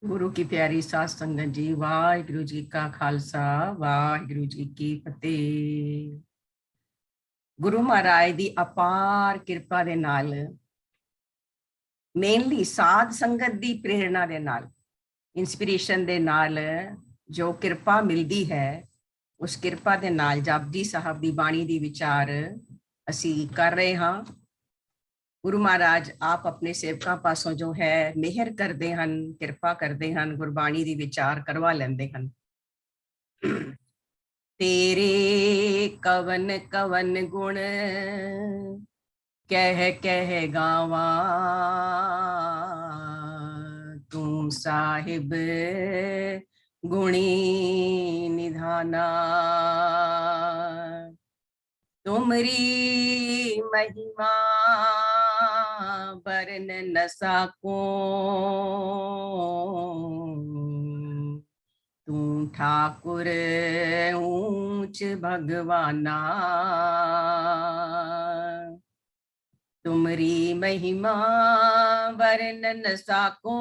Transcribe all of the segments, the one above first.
गुरु की प्यारी साध संगत जी, वाहिगुरु जी का खालसा, वाहिगुरु जी की फतेह। गुरु महाराज ਦੀ ਅਪਾਰ ਕਿਰਪਾ ਦੇ ਨਾਲ, ਮੇਨਲੀ ਸਾਧ ਸੰਗਤ ਦੀ ਪ੍ਰੇਰਣਾ ਦੇ ਨਾਲ, ਇਨਸਪੀਰੇਸ਼ਨ ਦੇ ਨਾਲ ਜੋ ਕਿਰਪਾ ਮਿਲਦੀ ਹੈ, ਉਸ ਕਿਰਪਾ ਦੇ ਨਾਲ ਜਪਜੀ ਸਾਹਿਬ ਦੀ ਬਾਣੀ ਦੀ ਵਿਚਾਰ ਅਸੀਂ ਕਰ ਰਹੇ ਹਾਂ। गुरु महाराज आप अपने सेवकों पासों जो है मेहर करते हैं, कृपा करते हैं, गुरबाणी दी विचार करवा लेंदे हैं। तेरे कवन कवन गुण कह कह गावा, तू साहिब गुणी निधाना। तुमरी महिमा बरन न साको, तू ठाकुर ऊंच भगवाना। तुमरी महिमा बरन न साको,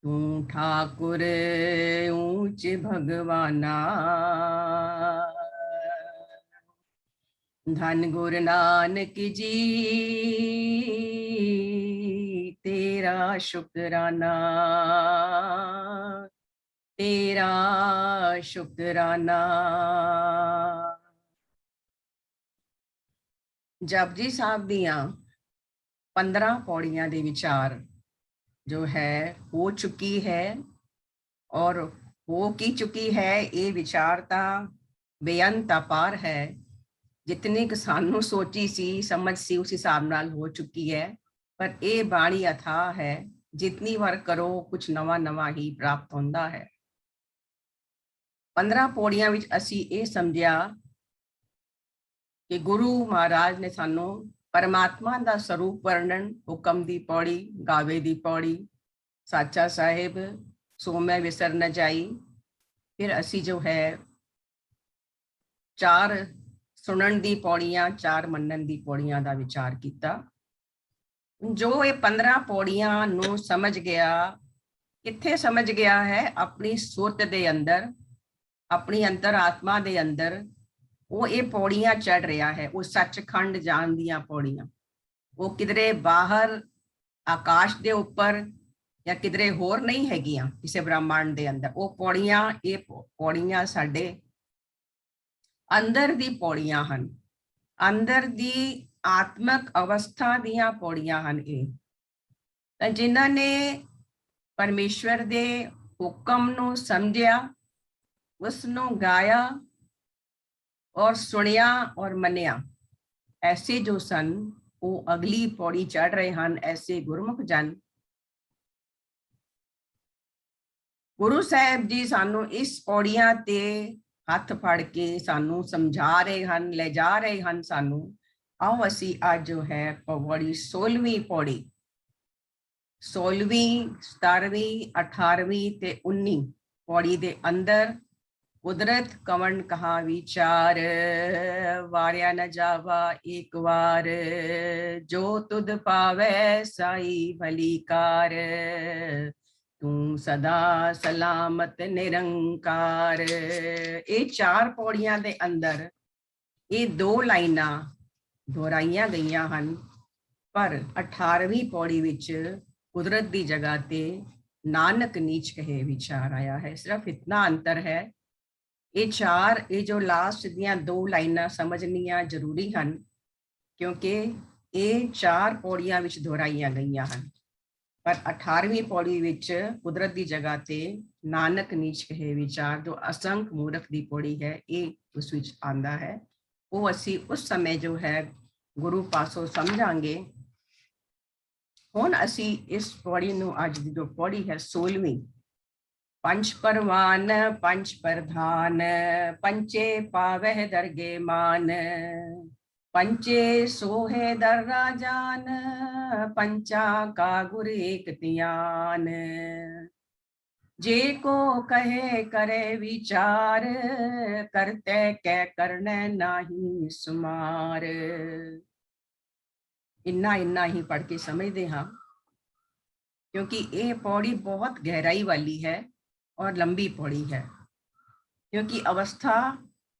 तू ठाकुर ऊंच भगवाना। धन गुरु नानक जी तेरा शुकराना, तेरा शुकराना। जपजी साहब दियां 15 पौड़ियां दे विचार जो है हो चुकी है, और हो की चुकी है ये विचारता बेअंत अपार है। जितनी कि सानू सोची सी समझ सी उस हिसाब नाल हो चुकी है, पर ये बाणी अथाह है, जितनी बार करो कुछ नवा नवा ही प्राप्त होता है। 15 पौड़ियां विच असी ये समझिया कि गुरु महाराज ने सानू परमात्मा का स्वरूप वर्णन, हुक्म दी पौड़ी, गावे दी पौड़ी, साचा साहिब, सो मैं विसर न जाई। फिर असी जो है 4 सुनन दी पौड़ियां, 4 मनन दी पौड़ियां का विचार किया। जो ये 15 पौड़ियां नू समझ गया, किथे समझ गया है? अपनी सुरत दे अंदर, अपनी अंतर आत्मा दे अंदर वो ये पौड़ियां चढ़ रहा है। वो सचखंड जान दियां पौड़ियां, वो किधरे बाहर आकाश दे ऊपर या किधरे होर नहीं हैगियां किसी ब्रह्मांड दे अंदर। वो पौड़ियां, ये पौड़ियां साडे अंदर दी पौड़ियां हन, अंदर दी आत्मक अवस्था दियां पौड़ियां हन। ये जिन्हां ने परमेश्वर दे हुक्म नू समझिया, उसनू गाया और सुनिया और मनिया, ऐसे जो सन वो अगली पौड़ी चढ़ रहे हैं। ऐसे गुरमुख जन गुरु साहब जी सानू इस पौड़ियां ते हथ फड़ के सानू समझा रहे हैं, ले जा रहे हैं सानू। आओ असी आज जो है पौड़ी 16वीं पौड़ी, 16वीं, 17वीं, 18वीं ते 19 पौड़ी दे अंदर कुदरत कवन कहा विचार, वारिया न जावा एक बार, जो तुद पावे साई भलीकार, तू सदा सलामत निरंकार। ये 4 पौड़ियां दे अंदर ये 2 लाइनां दोहराइया गई हन, पर 18वीं पौड़ी विच कुदरत दी जगह ते नानक नीच कहे विचार आया है। सिर्फ इतना अंतर है। ये 4, ये जो लास्ट दियां 2 लाइनां समझनिया जरूरी हैं, क्योंकि ये 4 पौड़ियां विच दोहराइया गई हैं। पर 18वीं पौड़ी विच कुदरत की जगह ते नानक नीच कहे विचार, जो असंख मूर्ख की पौड़ी है, ये उस विच आंदा है। वो असी उस समय जो है गुरु पासों समझांगे। हुण असी इस पौड़ी नू अज दी जो पौड़ी है 16वीं, पंच परवान पंच प्रधान, पंचे पावह दरगे मान, पंचे सोहे दर राजान, पंचा का गुर एक तियान, जे को कहे करे विचार, करते कै करने नाही सुमार। इन्ना इन्ना ही पढ़ के समझते हाँ। क्योंकि ये पौड़ी बहुत गहराई वाली है और लंबी पौड़ी है, क्योंकि अवस्था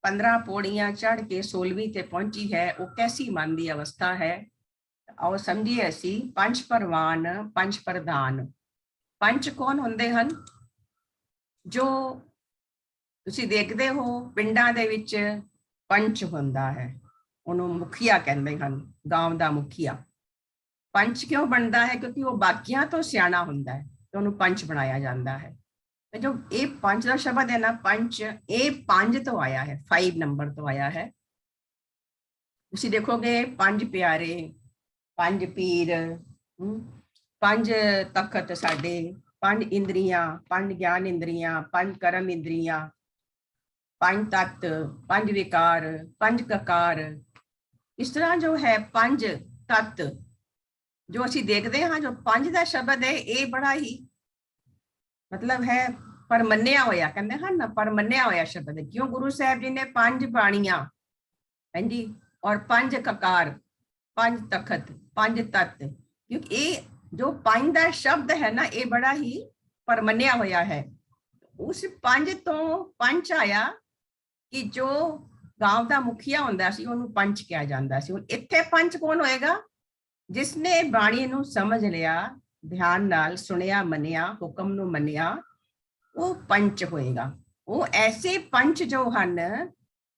15 पौड़ियां चढ़ के 16वीं ते पहुंची है। वो कैसी मन दी अवस्था है, और समझिए असी पंच परवान पंच प्रधान। पंच कौन ਹੁੰਦੇ ਹਨ? जो ਤੁਸੀਂ ਦੇਖਦੇ ਹੋ ਪਿੰਡਾਂ ਦੇ ਵਿੱਚ ਪੰਚ ਹੁੰਦਾ ਹੈ, ਉਹਨੂੰ ਮੁਖੀਆ ਕਹਿੰਦੇ ਹਨ, गांव ਦਾ ਮੁਖੀਆ। ਪੰਚ ਕਿਉਂ ਬਣਦਾ ਹੈ? ਕਿਉਂਕਿ ਉਹ ਬਾਕੀਆਂ ਤੋਂ ਸਿਆਣਾ ਹੁੰਦਾ ਹੈ ਤੇ ਉਹਨੂੰ ਪੰਚ ਬਣਾਇਆ ਜਾਂਦਾ ਹੈ। ਤੇ ਜੋ ਇਹ ਪੰਜ ਦਾ ਸ਼ਬਦ ਹੈ ਨਾ, ਪੰਚ, ਇਹ 5 ਤੋਂ ਆਇਆ ਹੈ, 5 ਨੰਬਰ ਤੋਂ ਆਇਆ ਹੈ। ਤੁਸੀਂ ਦੇਖੋਗੇ ਪੰਜ ਪਿਆਰੇ, ਪੰਜ ਪੀਰ, ਪੰਜ ਤਖਤ ਸਾਡੇ, ਪੰਜ ਇੰਦਰੀਆਂ, ਪੰਜ ਗਿਆਨ ਇੰਦਰੀਆਂ, ਪੰਜ ਕਰਮ ਇੰਦਰੀਆਂ, ਪੰਜ ਤੱਤ, ਪੰਜ ਵਿਕਾਰ, ਪੰਜ ਕਕਾਰ। ਇਸ ਤਰ੍ਹਾਂ ਜੋ ਹੈ ਪੰਜ ਤੱਤ ਜੋ ਅਸੀਂ ਦੇਖਦੇ ਹਾਂ, ਜੋ ਪੰਜ ਦਾ ਸ਼ਬਦ ਹੈ, ਇਹ ਬੜਾ ਹੀ ਮਤਲਬ ਹੈ ਪਰ ਮੰਨਿਆ ਹੋਇਆ, ਕਹਿੰਦੇ ਹਨ ਨਾ, ਪਰ ਮੰਨਿਆ ਹੋਇਆ ਸ਼ਬਦ ਹੈ। ਕਿਉਂ? ਗੁਰੂ ਸਾਹਿਬ ਜੀ ਨੇ ਪੰਜ ਬਾਣੀਆਂ, ਹਾਂਜੀ, ਔਰ ਪੰਜ ਕਕਾਰ, ਪੰਜ ਤਖਤ, ਪੰਜ ਤੱਤ, ਕਿਉਂਕਿ ਇਹ ਜੋ ਪੰਜ ਦਾ ਸ਼ਬਦ ਹੈ ਨਾ, ਇਹ ਬੜਾ ਹੀ ਪਰ ਮੰਨਿਆ ਹੋਇਆ ਹੈ। ਉਸ ਪੰਜ ਤੋਂ ਪੰਚ ਆਇਆ ਕਿ ਜੋ गांव ਦਾ ਮੁਖੀਆ ਹੁੰਦਾ ਸੀ ਉਹਨੂੰ ਪੰਚ ਕਿਹਾ ਜਾਂਦਾ ਸੀ। ਹੁਣ ਇੱਥੇ ਪੰਚ ਕੌਣ ਹੋਏਗਾ? ਜਿਸਨੇ ਬਾਣੀ ਨੂੰ ਸਮਝ ਲਿਆ, ਧਿਆਨ ਨਾਲ ਸੁਣਿਆ, ਮੰਨਿਆ, ਹੁਕਮ ਨੂੰ ਮੰਨਿਆ, ਉਹ ਪੰਚ ਹੋਏਗਾ। ਉਹ ਐਸੇ ਪੰਚ ਜੋ ਹਨ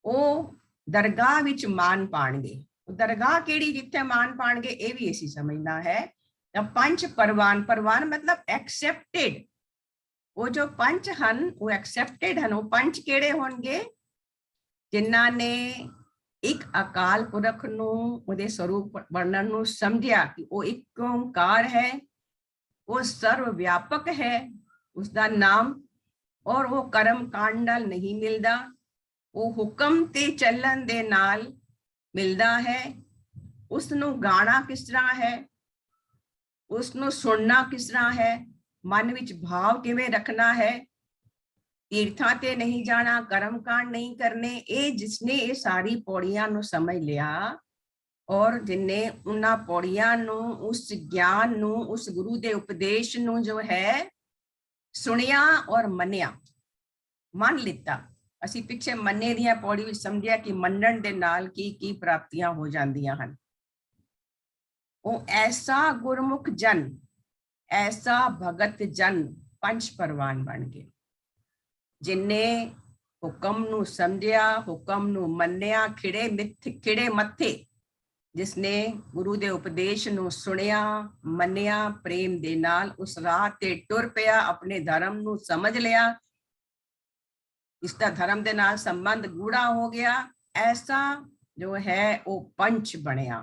ਉਹ ਦਰਗਾਹ ਵਿੱਚ ਮਾਨ ਪਾਣਗੇ। ਦਰਗਾਹ ਕਿਹੜੀ ਜਿੱਥੇ ਮਾਨ ਪਾਣਗੇ, ਇਹ ਵੀ ਅਸੀਂ ਸਮਝਣਾ ਹੈ। ਤਾਂ ਪੰਜ ਪਰਵਾਨ, ਪਰਵਾਨ ਮਤਲਬ ਐਕਸੈਪਟਡ। ਉਹ ਜੋ ਪੰਚ ਹਨ ਉਹ ਐਕਸੈਪਟਡ ਹਨ। ਉਹ ਪੰਚ ਕਿਹੜੇ ਹੋਣਗੇ? ਜਿਨ੍ਹਾਂ ਨੇ ਇੱਕ ਅਕਾਲ ਪੁਰਖ ਨੂੰ, ਉਹਦੇ ਸਰੂਪ ਵਰਣਨ ਨੂੰ ਸਮਝਿਆ ਕਿ ਉਹ ਇੱਕ ਓਂਕਾਰ ਹੈ, ਉਹ ਸਰਵ ਵਿਆਪਕ ਹੈ ਉਸਦਾ ਨਾਮ, ਔਰ ਉਹ ਕਰਮ ਕਾਂਡ ਨਾਲ ਨਹੀਂ ਮਿਲਦਾ, ਉਹ ਹੁਕਮ ਤੇ ਚੱਲਣ ਦੇ ਨਾਲ ਮਿਲਦਾ ਹੈ। ਉਸ ਨੂੰ ਗਾਣਾ ਕਿਸ ਤਰ੍ਹਾਂ ਹੈ, ਉਸ ਨੂੰ ਸੁਣਨਾ ਕਿਸ ਤਰ੍ਹਾਂ ਹੈ, ਮਨ ਵਿੱਚ ਭਾਵ ਕਿਵੇਂ ਰੱਖਣਾ ਹੈ, तीर्थां ते नहीं जाना, कर्म कांड नहीं करने। ये जिसने ये सारी पौड़ियां नु समझ लिया और जिन्ने उन्ना पौड़ियां नु, उस ज्ञान नु, उस गुरु दे उपदेश नु जो है सुनिया और मन्निया, मन लिता। असी पिछे मन्ने दियां पौड़ी विच समझिया कि मन्नण दे नाल की प्राप्तियां हो जांदियां हन। ओ ऐसा गुरमुख जन, ऐसा भगत जन पंच परवान बन गए, जिन्ने हुक्म नू समझिया, हुक्म नू मन्निया, खिड़े मत्थे, जिसने गुरु दे उपदेश नू सुनिया, मन्निया, प्रेम दे नाल उस राह ते टुर पिया, अपने धर्म नू समझ लिया, इसका धर्म दे नाल संबंध गूढ़ा हो गया, ऐसा जो है वो पंच बनिया,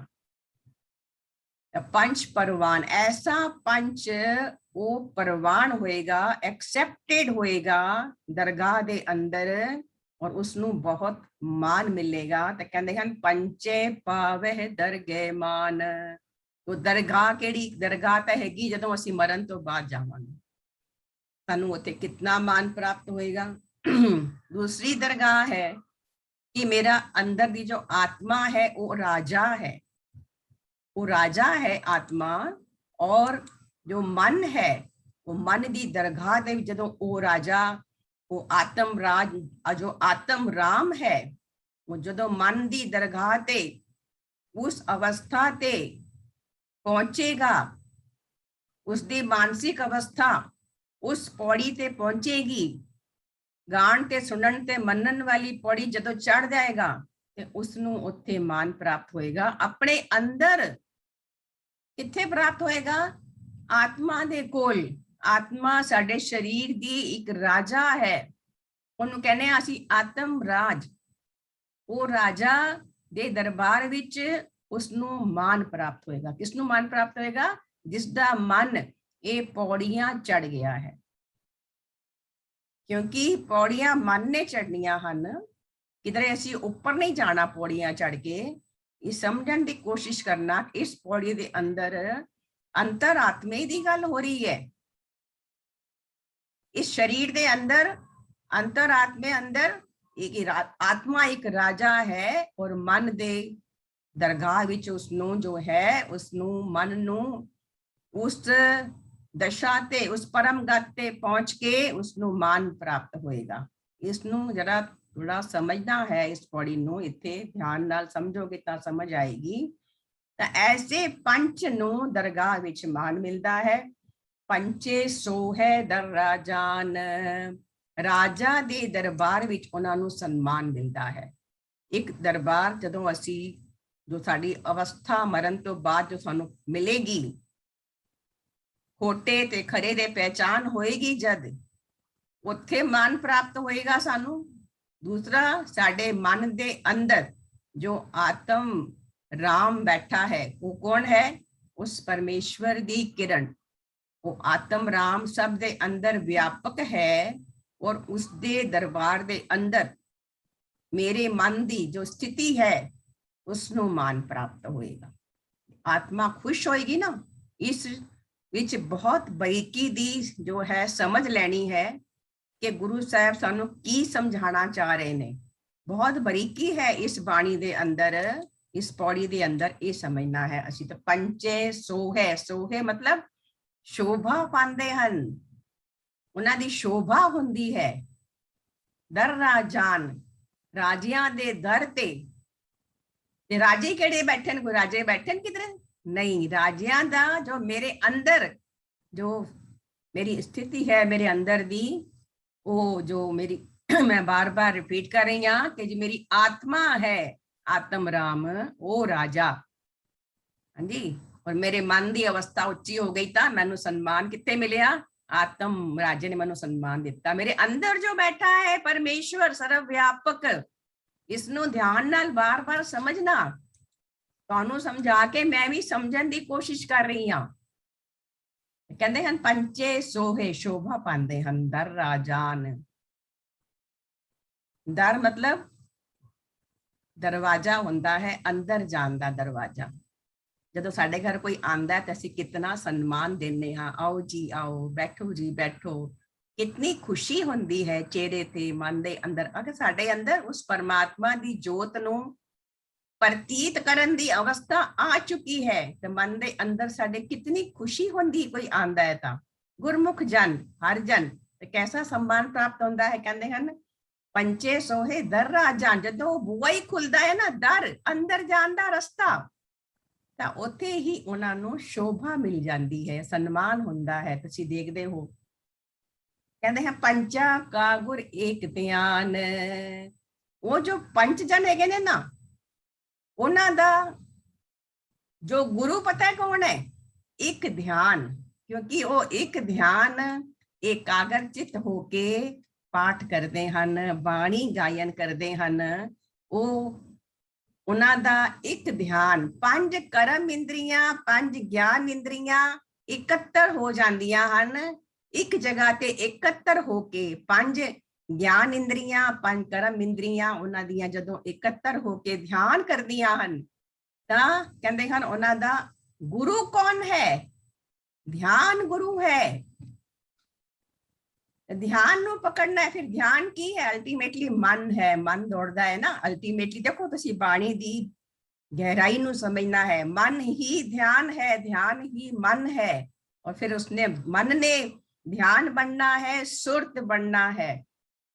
पंच परवान। ऐसा पंच वो परवान होएगा, एक्सेप्टेड होएगा दरगाह दे अंदर, और उसनू बहुत मान मिलेगा। तो कहते हैं पंचे पावे दरगे मान। तो दरगाह केड़ी? दरगाह तो हैगी जदों असीं मरण तो बाद जावांगे, सानू उत्थे कितना मान प्राप्त होएगा। दूसरी दरगाह है कि मेरा अंदर दी जो आत्मा है वो राजा है, वो राजा है आत्मा, और जो मन है वो मन दी दरगाह दे जदों वो राजा, वो आत्म राज, जो आत्म राम है, वो जदों मन दी दरगाह ते उस अवस्था ते पहुंचेगा, उसकी मानसिक अवस्था उस पौड़ी ते पहुंचेगी। गान ते सुनन ते मनन वाली पौड़ी जदों चढ़ जाएगा ते उसनू उत्थे मान प्राप्त होएगा। अपने अंदर किथे प्राप्त होएगा? आत्मा दे कोल। आत्मा साडे शरीर दी एक राजा है, उन्होंने कहने असी आत्म राज। वो राजा दे दरबार विच उसनू मान प्राप्त होएगा। किसनू मान प्राप्त होएगा? जिसदा मन ये पौड़ियां चढ़ गया है, क्योंकि पौड़ियां मन ने चढ़नियां हन, किधरे असी ऊपर नहीं जाना। पौड़ियां चढ़ के ये समझण की कोशिश करना इस पौड़ी दे अंदर अंतरात्मे की गल हो रही है। इस शरीर दे अंदर अंतरात्मे अंदर एक आत्मा एक राजा है, और मन दे दरगाह विच उसनू जो है उसनू मन नू उस ਦਸ਼ਾ ਤੇ ਉਸ ਪਰਮ ਗਤ ਤੇ ਪਹੁੰਚ ਕੇ ਉਸ ਨੂੰ ਮਾਨ ਪ੍ਰਾਪਤ ਹੋਏਗਾ। ਇਸ ਨੂੰ ਜਰਾ ਥੋੜਾ ਸਮਝਣਾ ਹੈ, ਇਸ ਪੌੜੀ ਨੂੰ ਇੱਥੇ ਧਿਆਨ ਨਾਲ ਸਮਝੋਗੇ ਤਾਂ ਸਮਝ ਆਏਗੀ। ਤਾਂ ਐਸੇ ਪੰਚ ਨੂੰ ਦਰਗਾਹ ਵਿੱਚ ਮਾਨ ਮਿਲਦਾ ਹੈ। ਪੰਚੇ ਸੋ ਹੈ ਦਰ ਰਾਜਾਨ, ਰਾਜਾ ਦੇ ਦਰਬਾਰ ਵਿੱਚ ਉਹਨਾਂ ਨੂੰ ਸਨਮਾਨ ਮਿਲਦਾ ਹੈ। ਇੱਕ ਦਰਬਾਰ ਜਦੋਂ ਅਸੀਂ, ਜੋ ਸਾਡੀ ਅਵਸਥਾ ਮਰਨ ਤੋਂ ਬਾਅਦ ਜੋ ਸਾਨੂੰ ਮਿਲੇਗੀ, ਖੋਟੇ ਤੇ ਖਰੇ ਦੇ ਪਹਿਚਾਨ ਹੋਏਗੀ, ਜਦ ਉੱਥੇ ਮਾਨ ਪ੍ਰਾਪਤ ਹੋਏਗਾ ਸਾਨੂੰ। ਦੂਸਰਾ, ਸਾਡੇ ਮਨ ਦੇ ਅੰਦਰ ਜੋ ਆਤਮ ਰਾਮ ਬੈਠਾ ਹੈ, ਉਹ ਕੌਣ ਹੈ? ਉਸ ਪਰਮੇਸ਼ਵਰ ਦੀ ਕਿਰਨ, ਉਹ ਆਤਮ ਰਾਮ ਸਭ ਦੇ ਅੰਦਰ ਵਿਆਪਕ ਹੈ, ਔਰ ਉਸ ਦੇ ਦਰਬਾਰ ਦੇ ਅੰਦਰ ਮੇਰੇ ਮਨ ਦੀ ਜੋ ਸਥਿਤੀ ਹੈ, ਉਸ ਨੂੰ ਮਾਨ ਪ੍ਰਾਪਤ ਹੋਏਗਾ। ਆਤਮਾ ਖੁਸ਼ ਹੋਏਗੀ ਨਾ। ਇਸ ਵਿੱਚ ਬਹੁਤ ਬਰੀਕੀ ਦੀ ਜੋ ਹੈ ਸਮਝ ਲੈਣੀ ਹੈ ਕਿ ਗੁਰੂ ਸਾਹਿਬ ਸਾਨੂੰ ਕੀ ਸਮਝਾਉਣਾ ਚਾਹ ਰਹੇ ਨੇ। ਬਹੁਤ ਬਰੀਕੀ ਹੈ ਇਸ ਬਾਣੀ ਦੇ ਅੰਦਰ, ਇਸ ਪੌੜੀ ਦੇ ਅੰਦਰ ਇਹ ਸਮਝਣਾ ਹੈ ਅਸੀਂ। ਤਾਂ ਪੰਚੇ ਸੋਹੇ, ਸੋਹੇ ਮਤਲਬ ਸ਼ੋਭਾ ਪਾਉਂਦੇ ਹਨ, ਉਹਨਾਂ ਦੀ ਸ਼ੋਭਾ ਹੁੰਦੀ ਹੈ। ਦਰ ਰਾਜਾਨ, ਰਾਜਿਆਂ ਦੇ ਦਰ ਤੇ ਰਾਜੇ ਕਿਹੜੇ ਬੈਠੇ ਨੇ? ਕੋਈ ਰਾਜੇ ਬੈਠੇ ਨੇ ਕਿਧਰੇ? ਨਹੀਂ, ਰਾਜਿਆਂ ਦਾ ਜੋ ਮੇਰੇ ਅੰਦਰ ਜੋ ਮੇਰੀ ਸਥਿਤੀ ਹੈ, ਮੇਰੇ ਅੰਦਰ ਦੀ, ਉਹ ਜੋ ਮੇਰੀ ਮੈਂ ਬਾਰ-ਬਾਰ ਰਿਪੀਟ ਕਰ ਰਹੀ ਹਾਂ ਕਿ ਜੀ ਮੇਰੀ ਆਤਮਾ ਹੈ, ਆਤਮ ਰਾਮ, ਉਹ ਰਾਜਾ। ਹਾਂਜੀ, ਔਰ ਮੇਰੇ ਮਨ ਦੀ ਅਵਸਥਾ ਉੱਚੀ ਹੋ ਗਈ ਤਾਂ ਮੈਨੂੰ ਸਨਮਾਨ ਕਿੱਥੇ ਮਿਲਿਆ? ਆਤਮ ਰਾਜੇ ਨੇ ਮੈਨੂੰ ਸਨਮਾਨ ਦਿੱਤਾ। ਮੇਰੇ ਅੰਦਰ ਜੋ ਬੈਠਾ ਹੈ ਪਰਮੇਸ਼ਵਰ ਸਰਵ ਵਿਆਪਕ, ਇਸ ਨੂੰ ਧਿਆਨ ਨਾਲ ਬਾਰ-ਬਾਰ ਸਮਝਣਾ। ਤੁਹਾਨੂੰ ਸਮਝਾ ਕੇ ਮੈਂ ਵੀ ਸਮਝਣ ਦੀ ਕੋਸ਼ਿਸ਼ ਕਰ ਰਹੀ ਹਾਂ। ਕਹਿੰਦੇ ਹਨ ਪੰਚੇ ਸੋਹੇ, ਸ਼ੋਭਾ ਪਾਉਂਦੇ ਹਨ। ਦਰ ਰਾਜਾਨ, ਦਰ ਮਤਲਬ ਦਰਵਾਜ਼ਾ ਹੁੰਦਾ ਹੈ, ਅੰਦਰ ਜਾਣ ਦਾ ਦਰਵਾਜ਼ਾ। ਜਦੋਂ ਸਾਡੇ ਘਰ ਕੋਈ ਆਂਦਾ ਹੈ ਤਾਂ ਅਸੀਂ ਕਿਤਨਾ ਸਨਮਾਨ ਦਿੰਦੇ ਹਾਂ, ਆਓ ਜੀ ਆਓ, ਬੈਠੋ ਜੀ ਬੈਠੋ। ਕਿਤਨੀ ਖੁਸ਼ੀ ਹੁੰਦੀ ਹੈ ਚਿਹਰੇ ਤੇ, ਮਨ ਦੇ ਅੰਦਰ। ਅਗਰ ਸਾਡੇ ਅੰਦਰ ਉਸ ਪਰਮਾਤਮਾ ਦੀ ਜੋਤ ਨੂੰ ਪ੍ਰਤੀਤ ਕਰਨ ਦੀ ਅਵਸਥਾ ਆ ਚੁੱਕੀ ਹੈ ਤਾਂ ਮਨ ਦੇ ਅੰਦਰ ਸਾਡੇ ਕਿਤਨੀ ਖੁਸ਼ੀ ਹੁੰਦੀ ਕੋਈ ਆਂਦਾ ਹੈ ਤਾਂ। ਗੁਰਮੁਖ ਜਨ, ਹਰ ਜਨ ਕੈਸਾ ਸਨਮਾਨ ਪ੍ਰਾਪਤ ਹੁੰਦਾ ਹੈ? ਕਹਿੰਦੇ ਹਨ ਪੰਚੇ ਸੋਹੇ ਦਰ ਰਾਜਾਨ, ਜਦੋਂ ਬੂਹਾ ਹੀ ਖੁੱਲਦਾ ਹੈ ਨਾ, ਦਰ ਅੰਦਰ ਜਾਣ ਦਾ ਰਸਤਾ, ਤਾਂ ਉੱਥੇ ਹੀ ਉਹਨਾਂ ਨੂੰ ਸ਼ੋਭਾ ਮਿਲ ਜਾਂਦੀ ਹੈ, ਸਨਮਾਨ ਹੁੰਦਾ ਹੈ। ਤੁਸੀਂ ਦੇਖਦੇ ਹੋ, ਕਹਿੰਦੇ ਹਨ ਪੰਚਾ ਕਾ ਗੁਰ ਏਕ ਧਿਆਨ। ਉਹ ਜੋ ਪੰਚ ਜਨ ਹੈਗੇ ਨੇ ਨਾ, ਉਹਨਾਂ ਦਾ ਜੋ ਗੁਰੂ ਪਤਾ ਹੈ ਕੌਣ ਹੈ? ਇੱਕ ਧਿਆਨ। ਕਿਉਂਕਿ ਉਹ ਇੱਕ ਧਿਆਨ ਇਕਾਗਰਚਿਤ ਹੋ ਕੇ ਪਾਠ ਕਰਦੇ ਹਨ, ਬਾਣੀ ਗਾਇਨ ਕਰਦੇ ਹਨ। ਉਹ ਉਹਨਾਂ ਦਾ ਇੱਕ ਧਿਆਨ, ਪੰਜ ਕਰਮ ਇੰਦਰੀਆਂ, ਪੰਜ ਗਿਆਨ ਇੰਦਰੀਆਂ ਇਕੱਤਰ ਹੋ ਜਾਂਦੀਆਂ ਹਨ ਇੱਕ ਜਗ੍ਹਾ ਤੇ। ਇਕੱਤਰ ਹੋ ਕੇ ਪੰਜ ਗਿਆਨ ਇੰਦਰੀਆਂ, ਪੰਜ ਕਰਮ ਇੰਦਰੀਆਂ ਉਹਨਾਂ ਦੀਆਂ ਜਦੋਂ ਇਕੱਤਰ ਹੋ ਕੇ ਧਿਆਨ ਕਰਦੀਆਂ ਹਨ ਤਾਂ ਕਹਿੰਦੇ ਹਨ ਉਹਨਾਂ ਦਾ ਗੁਰੂ ਕੌਣ ਹੈ? ਧਿਆਨ ਗੁਰੂ ਹੈ। ध्यान ਨੂੰ ਪਕੜਨਾ ਹੈ। ਫਿਰ ਧਿਆਨ ਕੀ ਹੈ? ਅਲਟੀਮੇਟਲੀ ਮਨ ਹੈ। ਮਨ ਦੌੜਦਾ ਹੈ ਨਾ ਅਲਟੀਮੇਟਲੀ। ਦੇਖੋ ਤੁਸੀਂ ਬਾਣੀ ਦੀ ਗਹਿਰਾਈ ਨੂੰ ਸਮਝਣਾ ਹੈ। ਮਨ ਹੀ ਧਿਆਨ ਹੈ, ਧਿਆਨ ਹੀ ਮਨ ਹੈ। और फिर उसने मन ने ध्यान बनना है, सुरत बनना है।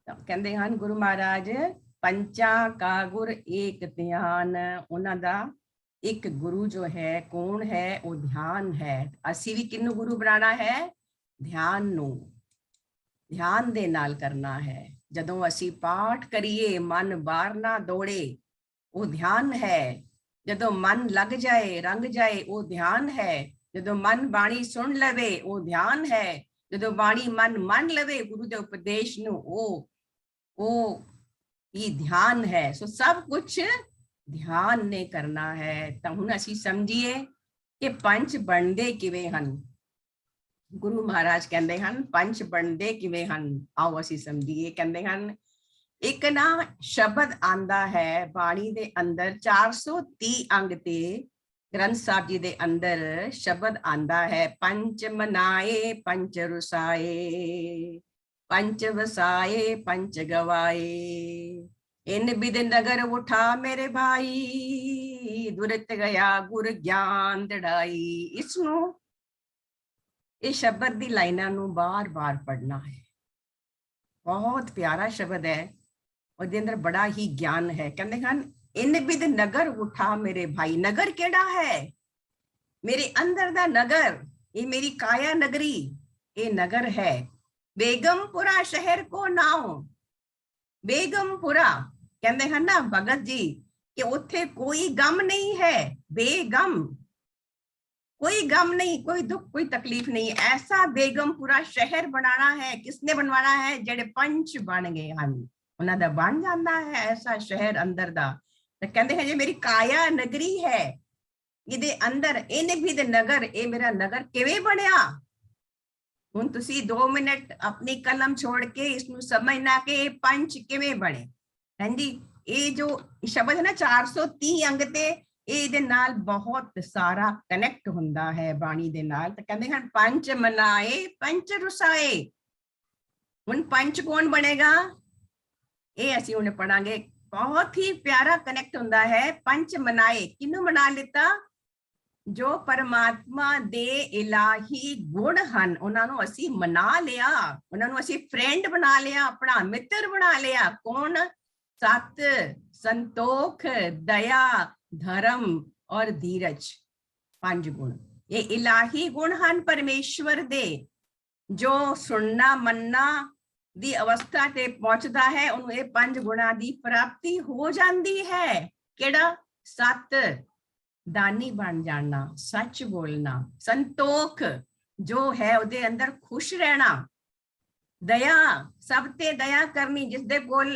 तो कहते हैं गुरु महाराज पंचा का गुर एक ध्यान। उन्हां दा एक गुरु जो है कौन है? वो ध्यान है। असी भी किन्नू गुरु बनाना है? ध्यान नू, ध्यान दे नाल करना है। जदों असी पाठ करिए मन बाहर ना दौड़े, वो ध्यान है। जदों मन लग जाए, रंग जाए, वो ध्यान है। ਜਦੋਂ ਮਨ ਬਾਣੀ ਸੁਣ ਲਵੇ ਉਹ ਧਿਆਨ ਹੈ। ਜਦੋਂ ਬਾਣੀ ਮਨ ਮੰਨ ਲਵੇ ਗੁਰੂ ਦੇ ਉਪਦੇਸ਼ ਨੂੰ, ਉਹ ਹੀ ਧਿਆਨ ਹੈ। ਸੋ ਸਭ ਕੁਝ ਧਿਆਨ ਨੇ ਕਰਨਾ ਹੈ। ਤਾਂ ਹੁਣ ਅਸੀਂ ਸਮਝੀਏ ਕਿ ਪੰਜ ਬਣਦੇ ਕਿਵੇਂ ਹਨ। ਗੁਰੂ ਮਹਾਰਾਜ ਕਹਿੰਦੇ ਹਨ ਪੰਜ ਬਣਦੇ ਕਿਵੇਂ ਹਨ। ਆਓ ਅਸੀਂ ਸਮਝੀਏ। ਕਹਿੰਦੇ ਹਨ ਇੱਕ ਨਾ ਸ਼ਬਦ ਆਂਦਾ ਹੈ ਬਾਣੀ ਦੇ ਅੰਦਰ 430 ਅੰਗ ਤੇ ग्रंथ साहब जी दे अंदर शब्द आंदा है पंच मनाए पंच रुसाए, पंच वसाए पंच गवाए, इन बिद नगर उठा मेरे भाई, दुरत गया गुर ज्ञान दड़ाई। इसनों ਇਹ ਸ਼ਬਦ ਦੀ ਲਾਈਨਾਂ ਨੂੰ ਬਾਰ-ਬਾਰ ਪੜਨਾ ਹੈ। ਬਹੁਤ ਪਿਆਰਾ ਸ਼ਬਦ ਹੈ, ਉਹਦੇ ਅੰਦਰ ਬੜਾ ਹੀ ਗਿਆਨ ਹੈ। ਕਹਿੰਦੇ ਹਨ ਇਨ ਬਿਦ ਨਗਰ ਉਠਾ ਮੇਰੇ ਭਾਈ। ਨਗਰ ਕਿਹੜਾ ਹੈ? ਮੇਰੇ ਅੰਦਰ ਦਾ ਨਗਰ, ਇਹ ਮੇਰੀ ਕਾਇਆ ਨਗਰੀ, ਇਹ ਨਗਰ ਹੈ। ਬੇਗਮਪੁਰਾ ਸ਼ਹਿਰ ਕੋ ਨਾਉ। ਬੇਗਮਪੁਰਾ ਕਹਿੰਦੇ ਹਨ ਨਾ ਭਗਤ ਜੀ ਕਿ ਉੱਥੇ ਕੋਈ ਗਮ ਨਹੀਂ ਹੈ, ਬੇਗਮ, कोई गम नहीं, कोई दुख, कोई तकलीफ नहीं। ऐसा बेगमपुरा शहर बनाना है। किसने बनवाना है? जेड़े पंच बन गए हैं, उन्हां दा बन जांदा है ऐसा शहर अंदर दा। ते कहंदे हैं जे मेरी काया नगरी है, इहदे अंदर इन भी दे नगर, ये मेरा नगर किवें बनया? हुण तुसी 2 मिनट अपनी कलम छोड़ के इसनूं समझना कि पंच किवें बने। हां जी, ये जो शब्द है ना 430 अंग ते ਇਹਦੇ ਨਾਲ ਬਹੁਤ ਸਾਰਾ ਕਨੈਕਟ ਹੁੰਦਾ ਹੈ ਬਾਣੀ ਦੇ ਨਾਲ। ਤਾਂ ਕਹਿੰਦੇ ਹਨ ਪੰਚ ਮਨਾਏ ਪੰਚ ਰੁਸਾਏ। ਹੁਣ ਪੰਚ ਕੌਣ ਬਣੇਗਾ? ਇਹ ਅਸੀਂ ਹੁਣ ਪੜਾਂਗੇ। ਬਹੁਤ ਹੀ ਪਿਆਰਾ ਕਨੈਕਟ ਹੁੰਦਾ ਹੈ। ਪੰਚ ਮਨਾਏ, ਕਿਹਨੂੰ ਮਨਾ ਲਿੱਤਾ? ਜੋ ਪਰਮਾਤਮਾ ਦੇ ਇਲਾਹੀ ਗੁਣ ਹਨ ਉਹਨਾਂ ਨੂੰ ਅਸੀਂ ਮਨਾ ਲਿਆ, ਉਹਨਾਂ ਨੂੰ ਅਸੀਂ ਫਰੈਂਡ ਬਣਾ ਲਿਆ, ਆਪਣਾ ਮਿੱਤਰ ਬਣਾ ਲਿਆ। ਕੌਣ? ਸਤ, ਸੰਤੋਖ, ਦਇਆ, धर्म और धीरज, 5 गुण। ये इलाही गुण ਹਨ परमेश्वर दे। जो सुनना मनना ਦੀ ਅਵਸਥਾ ਤੇ ਪਹੁੰਚਦਾ ਹੈ ਉਹਨੂੰ ਇਹ 5 ਗੁਣਾਂ ਦੀ ਪ੍ਰਾਪਤੀ ਹੋ ਜਾਂਦੀ ਹੈ। ਕਿਹੜਾ? ਸਤ, ਦਾਨੀ ਬਣ ਜਾਣਾ, ਸੱਚ ਬੋਲਣਾ। ਸੰਤੋਖ, ਜੋ ਹੈ ਉਹਦੇ ਅੰਦਰ ਖੁਸ਼ ਰਹਿਣਾ। ਦਇਆ, ਸਭ ਤੇ ਦਇਆ ਕਰਨੀ। ਜਿਸ ਦੇ ਕੋਲ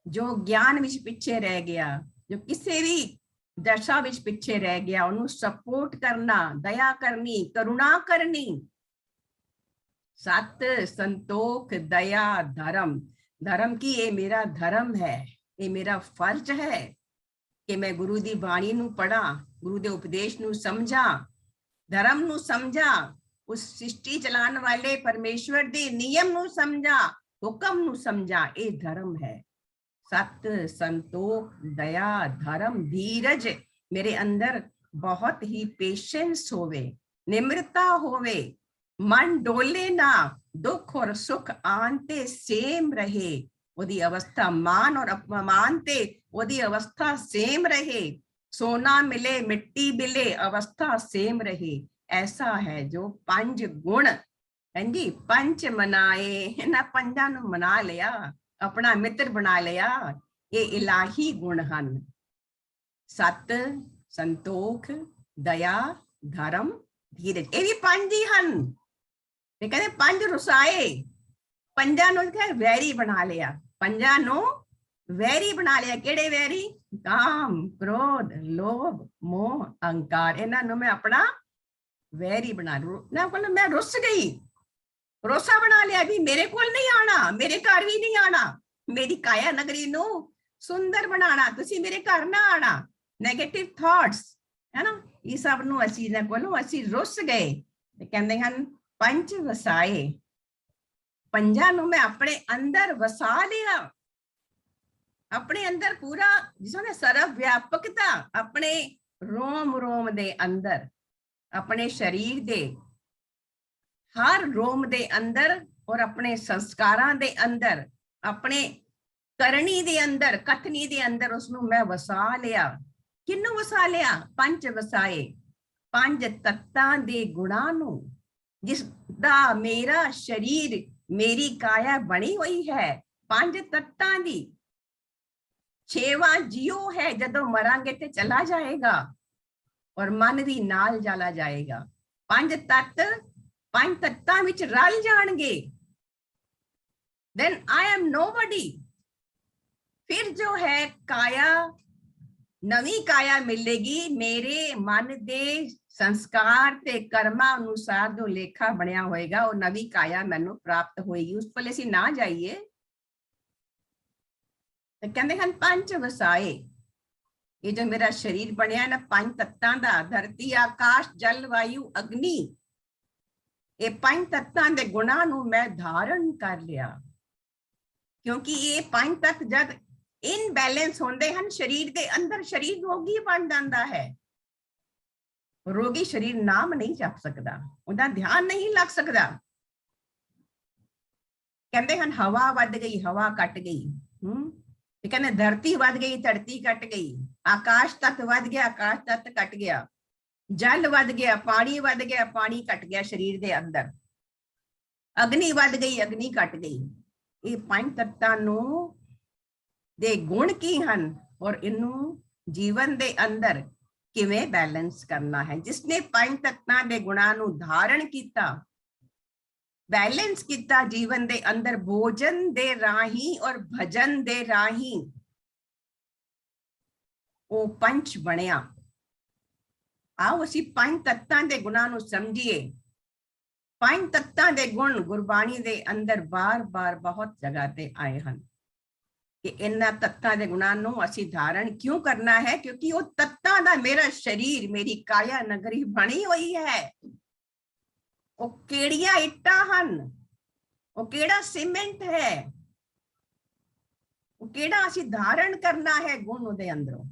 ਜੋ ਗਿਆਨ ਵਿੱਚ ਪਿੱਛੇ ਰਹਿ ਗਿਆ, ਜੋ ਕਿਸੇ ਵੀ ਦਸ਼ਾ ਵਿੱਚ ਪਿੱਛੇ ਰਹਿ ਗਿਆ, ਉਹਨੂੰ ਸਪੋਰਟ ਕਰਨਾ, ਦਇਆ ਕਰਨੀ, ਕਰੁਣਾ ਕਰਨੀ। सत, संतोख, दया, धर्म। धर्म की ये मेरा धर्म है, ये मेरा फर्ज है कि मैं गुरु दी बाणी नू पढ़ा, गुरु दे उपदेश नू समझा, धर्म नू समझा, उस सृष्टि चलाने वाले परमेश्वर दे नियम नू समझा, हुक्म नू समझा। ये धर्म है। सत, संतोख, दया, धर्म, धीरज। मेरे अंदर बहुत ही पेशेंस होवे, निम्रता होवे, मन डोले ना, दुख और सुख आनते सेम रहे, ओदी अवस्था मान और अपमान ते ओदी अवस्था सेम रहे। सोना मिले मिट्टी मिले, अवस्था सेम रहे। ऐसा है जो 5 गुण। हां जी, पंच मनाए, ना पंजां नू मना लिया, अपना मित्र बना लिया। ये इलाही गुण हन। सत, संतोख, दया, धर्म, धीरज। ये भी 5 ही हन। ਤੇ ਕਹਿੰਦੇ 5 ਰੁਸਾਏ, 5 ਨੂੰ ਵੈਰੀ ਬਣਾ ਲਿਆ, 5 ਨੂੰ ਵੈਰੀ ਬਣਾ ਲਿਆ। ਕਿਹੜੇ ਵੈਰੀ? ਕਾਮ, ਕ੍ਰੋਧ, ਲੋਭ, ਮੋਹ, ਅਹੰਕਾਰ। ਇਹਨਾਂ ਨੂੰ ਮੈਂ ਆਪਣਾ ਵੈਰੀ ਬਣਾ ਲਿਆ। ਮੈਂ ਰੁੱਸ ਗਈ, ਭਰੋਸਾ ਬਣਾ ਲਿਆ ਵੀ ਮੇਰੇ ਕੋਲ ਨਹੀਂ ਆਣਾ, ਮੇਰੇ ਘਰ ਵੀ ਨਹੀਂ ਆਣਾ। ਮੇਰੀ ਕਾਇਆ ਨਗਰੀ ਨੂੰ ਸੁੰਦਰ ਬਣਾਣਾ, ਤੁਸੀਂ ਮੇਰੇ ਘਰ ਨਾ ਆਣਾ। ਨੈਗੇਟਿਵ ਥਾਟਸ ਹੈ ਨਾ, ਇਹ ਸਭ ਨੂੰ ਅਸੀਂ ਇਹਨਾਂ ਕੋਲੋਂ ਅਸੀਂ ਰੁੱਸ ਗਏ। ਤੇ ਕਹਿੰਦੇ ਹਨ पंच वसाए, 5 ਨੂੰ मैं अपने अंदर वसा लिया। अपने अंदर पूरा जिसने सर्व व्यापकता, अपने रोम रोम दे अंदर, अपने शरीर दे हर रोम दे अंदर और अपने संस्कारां दे अंदर, अपने करनी दे अंदर, कथनी दे अंदर उसनू मैं वसा लिया। किन्नू वसा लिया? 5 वसाए, 5 तत्तां दे गुणां नू, जिसदा मेरा शरीर, मेरी काया बनी हुई है 5 तत्तां दी। 6वां जियो है, जदों मरांगे ते चला जाएगा और मन भी नाल चला जाएगा। 5 तत्त 5 तत्तां विच रल जाणगे। then I am nobody। फिर जो है काया, नवी काया मिलेगी, मेरे मन दे संस्कार ते कर्मा अनुसार जो लेखा बनया होएगा, वो नवी काया मैनू प्राप्त होएगी। उस पल असीं ना जाइए। तो कहते हैं 5 वसाए, ये जो मेरा शरीर बनया ना 5 तत्तां दा, धरती, आकाश, जल, वायु, अग्नि, ये 5 तत्तां दे गुणां नू मैं धारण कर लिया। क्योंकि ये 5 तत्त जद इनबैलेंस होंदे हन शरीर दे अंदर, शरीर रोगी बन जाता है। ਰੋਗੀ ਸਰੀਰ ਨਾਮ ਨਹੀਂ ਜਪ ਸਕਦਾ, ਉਹਦਾ ਧਿਆਨ ਨਹੀਂ ਲੱਗ ਸਕਦਾ। ਕਹਿੰਦੇ ਹਨ ਹਵਾ ਵੱਧ ਗਈ, ਹਵਾ ਘਟ ਗਈ, ਤੇ ਕਹਿੰਦੇ ਧਰਤੀ ਵੱਧ ਗਈ, ਧਰਤੀ ਘਟ ਗਈ, ਆਕਾਸ਼ ਤੱਤ ਵੱਧ ਗਿਆ, ਆਕਾਸ਼ ਤੱਤ ਘਟ ਗਿਆ, ਜਲ ਵੱਧ ਗਿਆ, ਪਾਣੀ ਵੱਧ ਗਿਆ, ਪਾਣੀ ਘਟ ਗਿਆ ਸਰੀਰ ਦੇ ਅੰਦਰ, ਅਗਨੀ ਵੱਧ ਗਈ, ਅਗਨੀ ਘਟ ਗਈ। ਇਹ ਪੰਜ ਤੱਤਾਂ ਨੂੰ ਦੇ ਗੁਣ ਕੀ ਹਨ ਔਰ ਇਹਨੂੰ ਜੀਵਨ ਦੇ ਅੰਦਰ ਕਿਵੇਂ ਬੈਲੈਂਸ ਕਰਨਾ ਹੈ। ਜਿਸਨੇ ਪੰਜ ਤੱਤਾਂ ਦੇ ਗੁਣਾਂ ਨੂੰ ਧਾਰਨ ਕੀਤਾ, बैलेंस किया जीवन दे अंदर भोजन दे राही और भजन दे राही, वो पंच बनिया। आओ असी पंच तत्तां दे गुणां नूं समझिए। पंच तत्तां दे गुण गुरबाणी दे अंदर बार बार बहुत जगह ते आए हैं कि इन्हां तत्तां दे गुणां नूं असी धारण क्यों करना है, क्योंकि वो तत्तां दा मेरा शरीर, मेरी काया नगरी बनी हुई है। ਉਹ ਕਿਹੜੀਆਂ ਇੱਟਾਂ ਹਨ, ਉਹ ਕਿਹੜਾ ਸੀਮੈਂਟ ਹੈ, ਉਹ ਕਿਹੜਾ ਅਸੀਂ ਧਾਰਨ ਕਰਨਾ ਹੈ ਗੁਣ ਉਹਦੇ ਅੰਦਰੋਂ।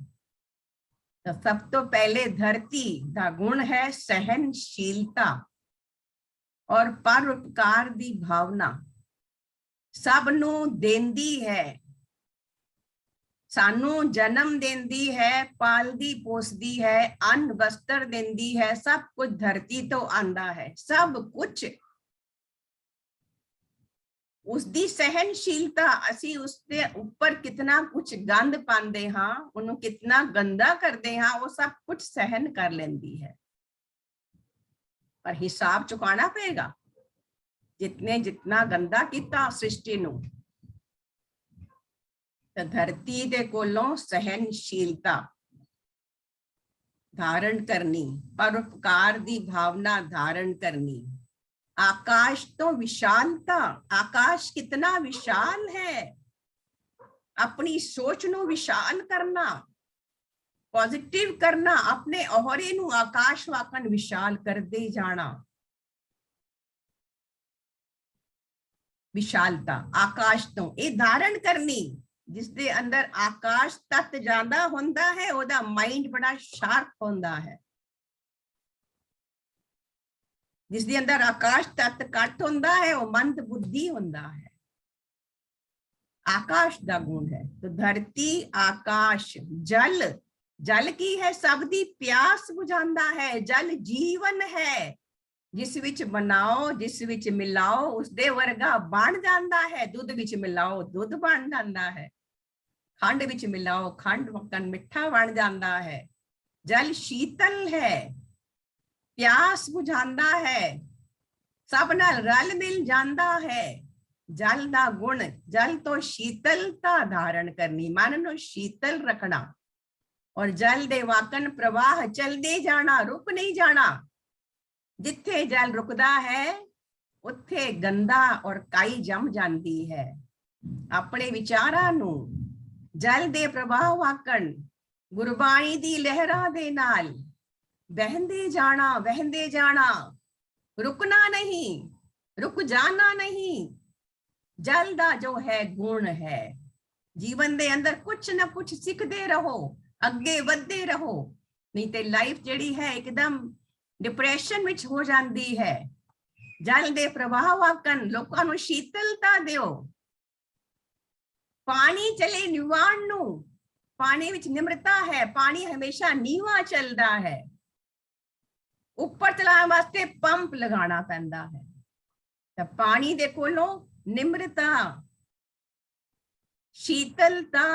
ਤਾਂ ਸਭ ਤੋਂ ਪਹਿਲੇ ਧਰਤੀ ਦਾ ਗੁਣ ਹੈ ਸਹਿਨਸ਼ੀਲਤਾ ਔਰ ਪਰਉਪਕਾਰ ਦੀ ਭਾਵਨਾ। ਸਭ ਨੂੰ ਦੇਂਦੀ ਹੈ, ਸਾਨੂੰ ਜਨਮ ਦੇਂਦੀ ਹੈ, ਪਾਲਦੀ ਪੋਸਦੀ ਹੈ, ਅੰਨ ਵਸਤਰ ਦੇਂਦੀ ਹੈ, ਸਭ ਕੁਝ ਧਰਤੀ ਤੋਂ ਆਂਦਾ ਹੈ। ਸਭ ਕੁਝ ਉਸਦੀ ਸਹਿਨਸ਼ੀਲਤਾ, ਅਸੀਂ ਉਸਦੇ ਉੱਪਰ ਕਿਤਨਾ ਕੁਝ ਗੰਦ ਪਾਉਂਦੇ ਹਾਂ, ਉਹਨੂੰ ਕਿਤਨਾ ਗੰਦਾ ਕਰਦੇ ਹਾਂ, ਉਹ ਸਭ ਕੁਝ ਸਹਿਨ ਕਰ ਲੈਂਦੀ ਹੈ। ਪਰ ਹਿਸਾਬ ਚੁਕਾਉਣਾ ਪਏਗਾ, ਜਿਤਨੇ ਜਿਤਨਾ ਗੰਦਾ ਕੀਤਾ ਸ੍ਰਿਸ਼ਟੀ ਨੂੰ। धरती दे कोलों सहनशीलता धारण करनी, परोपकार दी भावना धारण करनी। आकाश तो विशालता, आकाश कितना विशाल है, अपनी सोच नू विशाल करना, पॉजिटिव करना, अपने ओहरे नू आकाश वाकन विशाल करदे जाना। विशालता आकाश तो ये धारण करनी। जिसके अंदर आकाश तत्त ज्यादा होंदा है, ओदा माइंड बड़ा शार्प होंदा है। जिसके अंदर आकाश तत्त घट होंदा है, वो मंद बुद्धि होंदा है। आकाश दा गुण है। तो धरती, आकाश, जल, जल की है सबदी प्यास बुझांदा है। जल जीवन है, जिस विच बनाओ, जिस विच मिलाओ, उसदे वर्गा बन जांदा है। दुध विच मिलाओ, दुध बन जांदा है। खंड विच मिलाओ, खंड वकन मिठा बन जांदा है। जल शीतल है, प्यास बुझांदा है, सब नाल रल मिल जांदा है। जल दा गुण, जल तो शीतलता धारण करनी, मन नूं शीतल रखना और जल दे वाकन प्रवाह चलदे जाना, रुक नहीं जाना। जिथे जल रुकदा है उत्थे गंदा और काई जम जाती है। अपने विचारां नूं जल दे प्रवाह वाकन गुरबाणी दी लहरां दे नाल बहंदे जाना, बहंदे जाना, रुकना नहीं, रुक जाना नहीं। जल दा जो है गुण है, जीवन दे अंदर कुछ ना कुछ सीखते रहो, अगे बढ़ते रहो, नहीं ते लाइफ जिहड़ी है एकदम डिप्रेशन विच हो जाती है। जल दे प्रवाह वाकन लोकां नूं शीतलता दिओ। पानी चले निवाण नू, पानी विच निम्रता है, पानी हमेशा नीवा चलदा है। ऊपर चलाने वास्ते पंप लगाना पैंदा है। तो पानी दे कोलों निम्रता, शीतलता,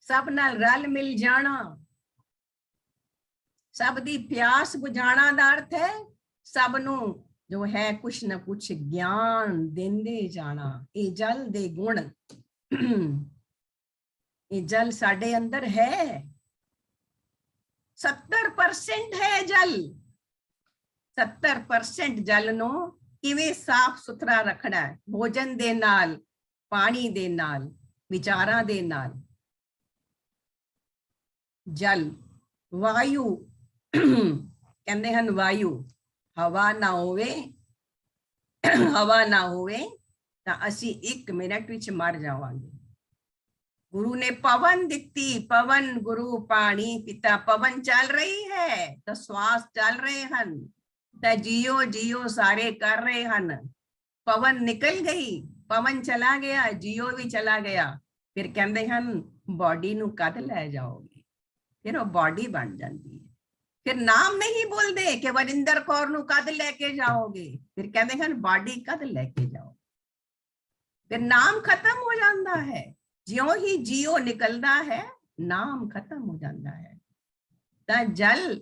सब नाल रल मिल जाना, सब दी प्यास बुझाना दा अर्थ है सब नू जो है कुछ ना कुछ ज्ञान देंदे जाना। ये जल दे गुण, ये जल साडे अंदर है। 70% है जल। 70% जल नू किवें साफ सुथरा रखना है, भोजन दे नाल, पानी दे नाल, विचारां दे नाल। जल, वायु कहते हैं वायु, हवा ना होवे, हवा ना होवे तां असी 1 मिनट विच मर जावांगे। गुरु ने पवन दिती, पवन गुरु पानी पिता। पवन चल रही है तो श्वास चल रहे हन, तो जियो जियो सारे कर रहे हन। पवन निकल गई, पवन चला गया, जियो भी चला गया। फिर कहते हन बॉडी नू कद लै जाओगे, फिर वो बॉडी बन जाती है। फिर नाम नहीं बोलते कि वरिंदर कौर नू कद लेके जाओगे, फिर कहते हन बॉडी कद लेके जाओ। फिर नाम खत्म हो जाता है, ज्यों ही जियो निकलता है नाम खत्म हो जाता है। तो जल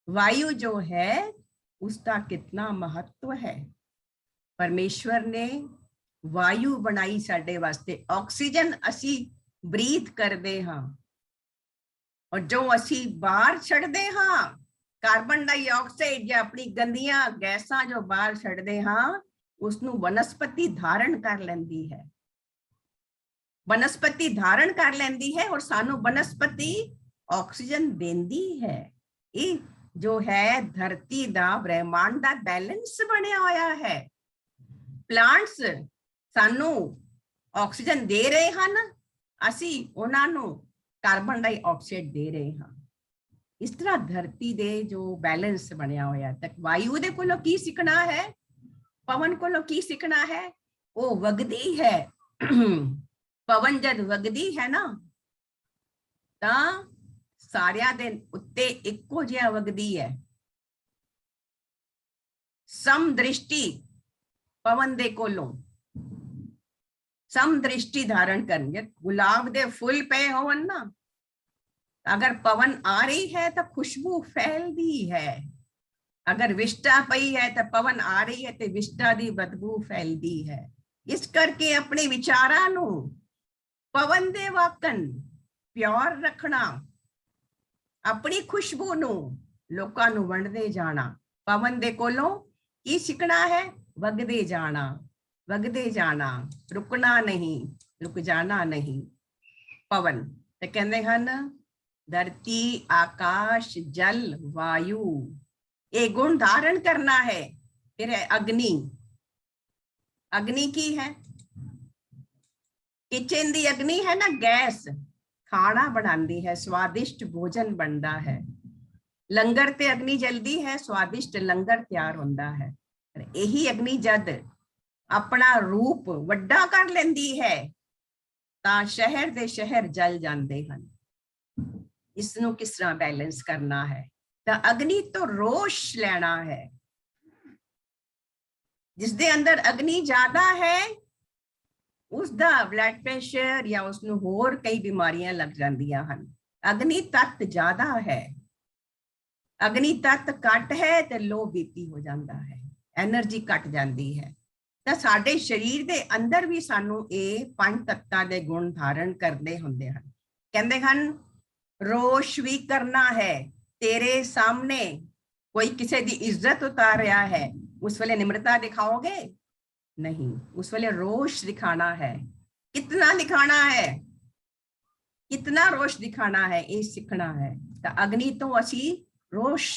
वायु जो है उसका कितना महत्व है। परमेश्वर ने वायु बनाई साडे वास्ते, ऑक्सीजन असी ब्रीथ करते हाँ, और जो असी बाहर छड़ते हाँ कार्बन डाइऑक्साइड या अपनी गंदियां गैसा जो बाहर छड़ते हाँ, उसनू वनस्पति धारण कर लेंदी है। वनस्पति धारण कर लेंदी है और सानू वनस्पति ऑक्सीजन देंदी है। ये जो है धरती दा ब्रह्मांड दा बैलेंस बनिया होया है। प्लांट्स सानू ऑक्सीजन दे रहे हैं, असी उन्हां नू कार्बन डाइऑक्साइड दे रहे हैं। इस तरह धरती दे जो बैलेंस बनिया होया। तक वायु दे कोलों की सीखना है, पवन कोलों की सीखना है, वो वगदी है। पवन जद वगदी है ना तां सारिया दे उत्ते इक्को जिहा वगदी है। सम दृष्टि पवन दे कोलों सम दृष्टि धारण करनी। गुलाब दे फुल पे होवन ना, अगर पवन आ रही है तो खुशबू फैलती है। अगर विष्टा पई है तो पवन आ रही है तो विष्टा दी बदबू फैलती है। इस करके अपने विचारां नू पवन दे वाकन प्योर रखना, अपनी खुशबू नू लोकां नू वंडदे जाना। पवन दे कोलों की सीखना है, वगदे जाना, वगदे जाना, रुकना नहीं, रुक जाना नहीं। पवन ते कहंदे हन धरती आकाश जल वायु, ये गुण धारण करना है। फिर है अग्नि। अग्नि की है किचन दी अग्नि है ना, गैस खाना बनाती है, स्वादिष्ट भोजन बनता है। लंगर ते अग्नि जलदी है, स्वादिष्ट लंगर तैयार होता है। यही अग्नि जद अपना रूप वड्डा कर लेंदी है ता शहर दे शहर जल जाते हैं। इसनू किस तरह बैलेंस करना है? तो अग्नि तो रोश लेना है। जिसदे अंदर अग्नि ज्यादा है उसका ब्लड प्रेशर या उसनू होर कई बीमारियां लग जांदियां हन। अग्नि तत्त ज्यादा है, अग्नि तत्त घट है तो लो बीपी हो जाता है, एनर्जी घट जाती है। तो साडे शरीर दे अंदर भी सानू ये पंज तत्तां दे गुण धारण करने हुंदे हन। कहंदे हन रोश भी करना है। तेरे सामने कोई किसी की इज्जत उतार रहा है, उस वेले निम्रता दिखाओगे नहीं, उस वेले रोष दिखाना है। कितना दिखाना है, कितना रोष दिखाना है, ये सीखना है। तो अग्नि तो असी रोष,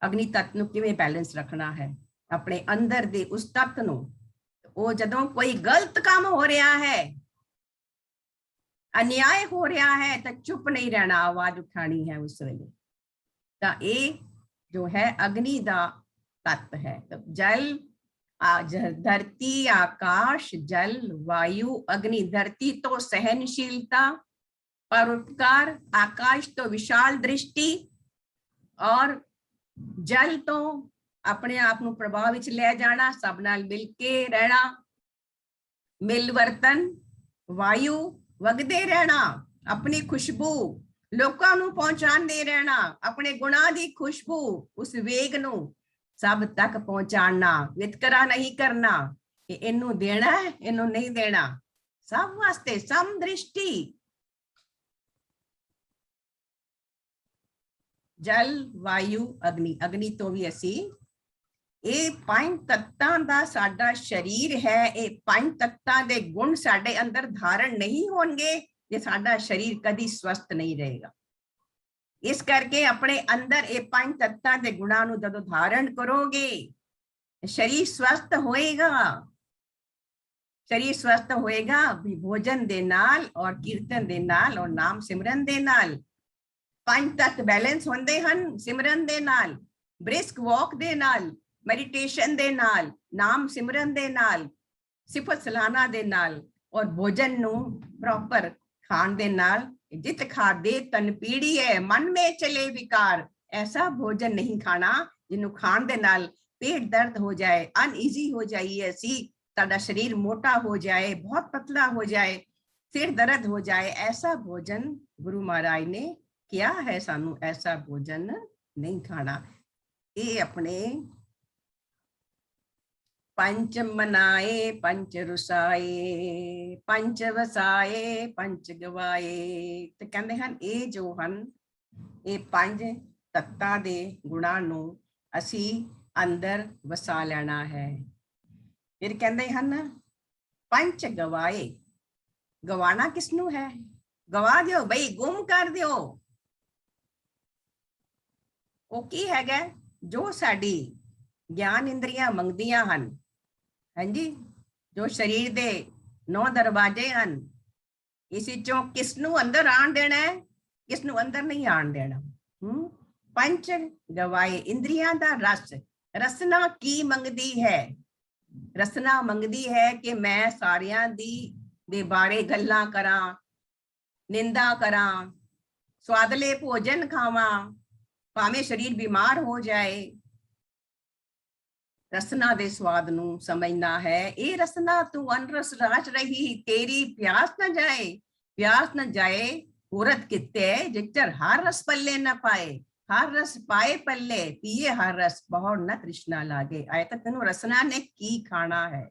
अग्नि तत्व किवें बैलेंस रखना है अपने अंदर दे उस तत्व नू। वो जदों कोई गलत काम हो रहा है, अन्याय हो रहा है, तो चुप नहीं रहना, आवाज उठानी है उस वेले। तो ये जो है अग्नि दा तत्व है। तो जल धरती आकाश जल वायु अग्नि। धरती तो सहनशीलता परोपकार, आकाश तो विशाल दृष्टि, और जल तो अपने आप को प्रभाव विच ले जाना, सब नाल मिल के रहना, मिल वर्तन। वायु वगदे रहना, अपनी खुशबू लोकां नू पहुंचांदे रहना, अपने गुणां दी खुशबू उस वेग नू सब तक पहुंचाना। वितकरा नहीं करना कि इनू देना है इनू नहीं देना, सब वास्ते सम दृष्टि। जल वायु अग्नि। अग्नि तो भी असी ये पंज तत्तां दा साडा शरीर है। ये पंज तत्तां दे गुण साडे अंदर धारण नहीं होंगे जे साडा शरीर कदी स्वस्थ नहीं रहेगा। इस करके अपने अंदर ये पंज तत्तां दे गुणां नू जदों धारण करोगे शरीर स्वस्थ होएगा। शरीर स्वस्थ होएगा भी भोजन दे नाल और कीर्तन दे नाल और नाम सिमरन दे नाल। पंज तत्व बैलेंस होंदे हन सिमरन दे नाल, ब्रिस्क वॉक दे नाल, मेडिटेशन दे नाल, नाम सिमरन दे नाल, सिफत सलाना दे नाल और भोजन नू प्रॉपर खान दे नाल। जित खादे तन पीड़ी है मन में चले विकार, ऐसा भोजन नहीं खाना जिन्हों खान दे नाल पेट दर्द हो जाए, अनईजी हो जाइए, असी साडा शरीर मोटा हो जाए, बहुत पतला हो जाए, सिर दर्द हो जाए। ऐसा भोजन गुरु महाराज ने किया है सानू, ऐसा भोजन नहीं खाना। ये अपने पंच मनाए पंच रुसाए पंच वसाए पंच गवाए। तो कहते हैं ये जो हन ये पंज तत्ता दे गुणां नू असी अंदर वसा लेना है। फिर कहते हैं पंच गवाए, गवाना किसनू है? गवा दियो बई, गुम कर दियो। वो की हैगा जो साडी ज्ञान इंद्रियां मंगदियां हन, हाँ जी, जो शरीर दे 9 दरवाजे हन, इसी चों किसनू अंदर आन देना है, किसनू अंदर नहीं आन देना। पंच गवाए, इंद्रियां दा रस, रसना की मंगदी है? रसना मंगदी है कि मैं सारियां दी दे बारे गल्लां करां, निंदा करां, स्वादले भोजन खावां, भावें शरीर बीमार हो जाए। रसना दे स्वाद नू समझना है। ए रसना तू अनरस राच रही, तेरी प्यास न जाए, प्यास न जाए औरत किते जिचर हर रस पल्ले न पाए, हर रस पाए पल्ले पिए हर रस, बहुत न तृष्णा लागे। आए तो तेनू रसना ने की खाना है,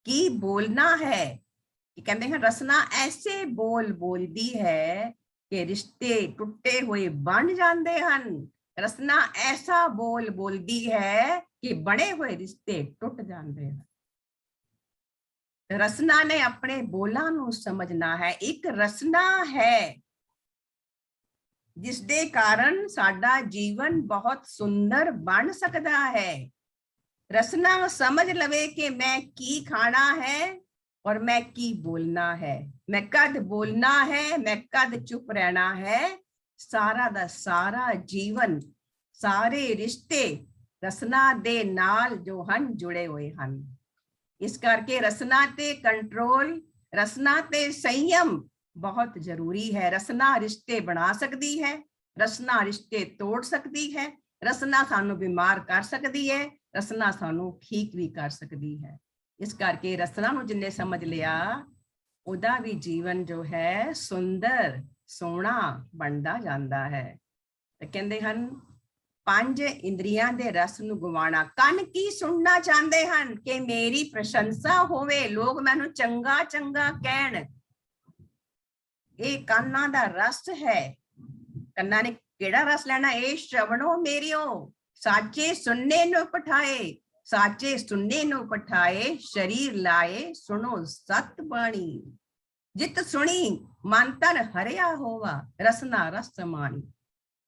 की बोलना है। कि कहते हैं रसना ऐसे बोल बोलदी है कि रिश्ते टुटे हुए बन जाते हैं। रसना ऐसा बोल बोलदी है कि बने हुए रिश्ते टुट जाते हैं। रसना ने अपने बोलां नू समझना है। एक रसना है जिसदे कारण साडा जीवन बहुत सुंदर बन सकता है। रसना समझ लवे कि मैं की खाना है और मैं की बोलना है, मैं कद बोलना है, मैं कद चुप रहना है। सारा दा सारा जीवन, सारे रिश्ते रसना दे नाल जो हन जुड़े हुए हन। इस करके रसना ते कंट्रोल, रसना ते संयम बहुत जरूरी है। रसना रिश्ते बना सकती है, रसना रिश्ते तोड़ सकती है, रसना सानू बीमार कर सकती है, रसना सानू ठीक भी कर सकती है। इस करके रसना नू जिन्ने समझ लिया उदा भी जीवन जो है सुंदर सोहना बनता जाता है। तो कहते हन पंज इंद्रियां दे रस नू गवाना। कन की सुनना चाहते हैं कि मेरी प्रशंसा होवे, लोग मैनू चंगा चंगा कहन। ये काना दा रस है। कन्ना ने केड़ा रस लेना? ए श्रवणो मेरियो, साचे सुनने नु पठाए, साचे सुनने नु पठाए, शरीर लाए सुनो सत बाणी। जित सुनी मन तन हरिया होवा, रसना रस समानी।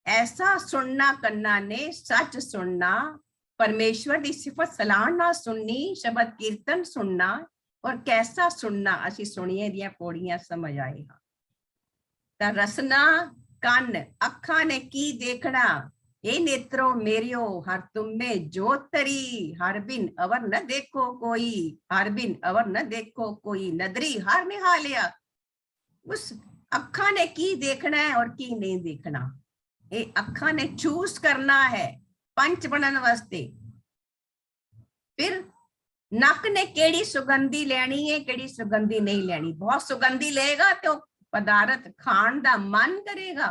ऐसा सुनना कन्ना ने, सच सुनना, परमेश्वर की सिफत सलाहना सुननी, शब्द कीर्तन सुनना। और कैसा सुनना? असी सुनिए दियां पौड़ियां समझ आए हाँ। ता रसना कान, अखा ने की देखना। ए नेत्रो मेरियो हर तुम में जोत तरी, हर बिन अवर न देखो कोई, हर बिन अवर न देखो कोई, नदरी हर निहालिया। उस अखा ने की देखना है और की नहीं देखना, ये अखा ने चूज करना है पंच बनन वास्ते। फिर नक ने केड़ी सुगंधी लेनी है, केड़ी सुगंधी नहीं लेनी। बहुत सुगंधी लेगा तो पदार्थ खान दा मन करेगा।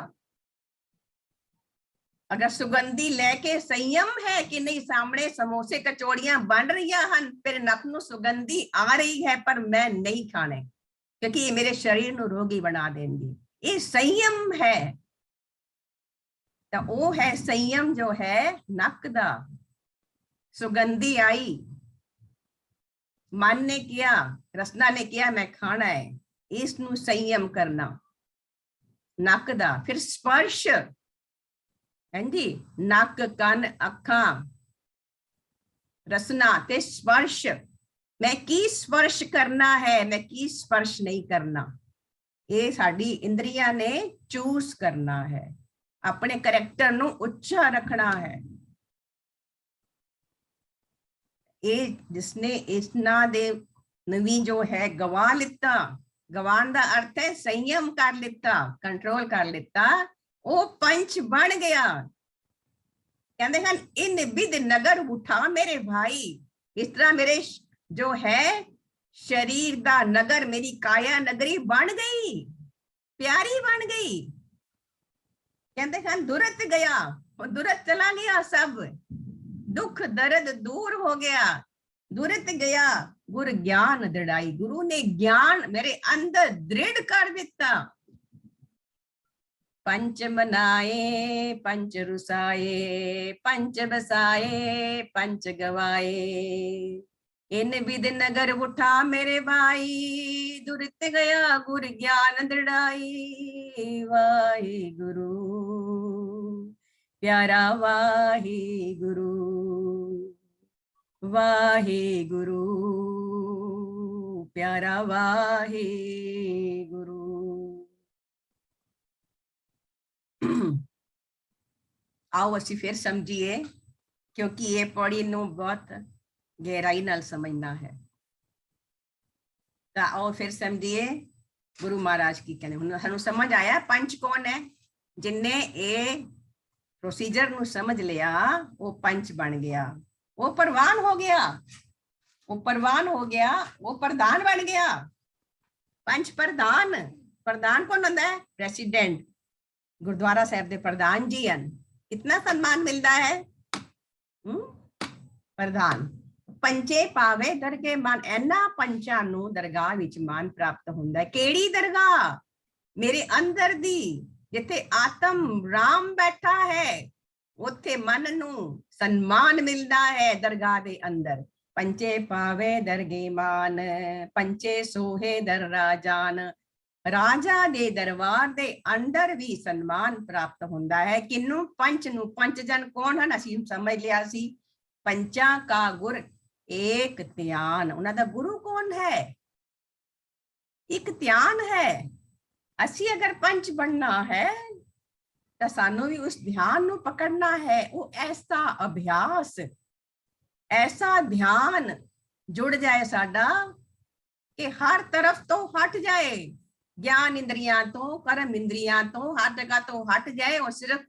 अगर सुगंधी लेके संयम है कि नहीं, सामने समोसे कचौड़ियां बन रही हैं, फिर नक नू सुगंधी आ रही है पर मैं नहीं खाने क्योंकि ये मेरे शरीर नू रोगी बना देंगी। ये संयम है। तो वो है संयम जो है नक दा। सुगंधी आई, मन ने किया, रसना ने किया मैं खाना है, इसनू संयम करना नक दा। फिर स्पर्श है जी, नक कन अखा रसना ते स्पर्श। मैं की स्पर्श करना है, मैं की स्पर्श नहीं करना। ये साडी इंद्रियां ने चूज करना है, अपने करैक्टर नू उच्चा रखना है। ये जिसने इतना दे नवी जो है गवा लिता, गवान का अर्थ है संयम कर लिता, कंट्रोल कर लिता, वो पंच बन गया। कहते हैं इन विद नगर उठा मेरे भाई। इस तरह मेरे जो है शरीर का नगर, मेरी काया नगरी बन गई, प्यारी बन गई। कहते हैं दुरत गया, और दुरत चला गया, सब दुख दर्द दूर हो गया, दुरत गया। गुरु ज्ञान दृढ़ाई, गुरु ने ज्ञान मेरे अंदर दृढ़ कर दिता। पंच मनाए पंच रुसाए, पंच बसाए पंच गवाए। इन विद नगर उठा मेरे भाई, दुरत गया गुरु ज्ञान दृढ़ाई। वाहे गुरु प्यारा वाहे गुरु, वाहे गुरु प्यारा वाहे गुरु। आओ असी फिर समझिए, क्योंकि ये पौड़ी नू बहुत गहराई नाल समझना है। तो आओ फिर समझिए गुरु महाराज की कहने। हुण सानू समझ आया पंच कौन है। जिन्ने ये प्रोसीजर नू समझ लिया वो पंच बन गया, वो परवान हो गया, वो परवान हो गया, वो प्रधान बन गया। पंच प्रधान, प्रधान कौन होता है? प्रेसिडेंट, गुरुद्वारा साहब दे प्रधान जी हैं। कितना सम्मान मिलता है प्रधान। पंचे पावे दरगे मान, एना पंचा नू दरगाह विच मान प्राप्त हुंदा है। केड़ी दरगाह? मेरे अंदर दी, जिथे आत्म राम बैठा है, उथे मन नू सम्मान मिलता है दरगाह दे अंदर। पंचे पावे दरगे मान, पंचे सोहे दर राजान। राजा दे दरबार दे अंदर भी सम्मान प्राप्त होता है। किन्नू? पंच नू। पंच जन कौन है? असीं समझ लिया सी, पंचा का गुर एक ध्यान। उन्हां दा गुरु कौन है? एक ध्यान है। असी अगर पंच बनना है तो सानू भी उस ध्यान नू पकड़ना है। वो ऐसा अभ्यास, ऐसा ध्यान जुड़ जाए साडा कि हर तरफ तो हट जाए, ज्ञान इंद्रियां तो, कर्म इंद्रियां तो, हर जगह तो हट जाए, और सिर्फ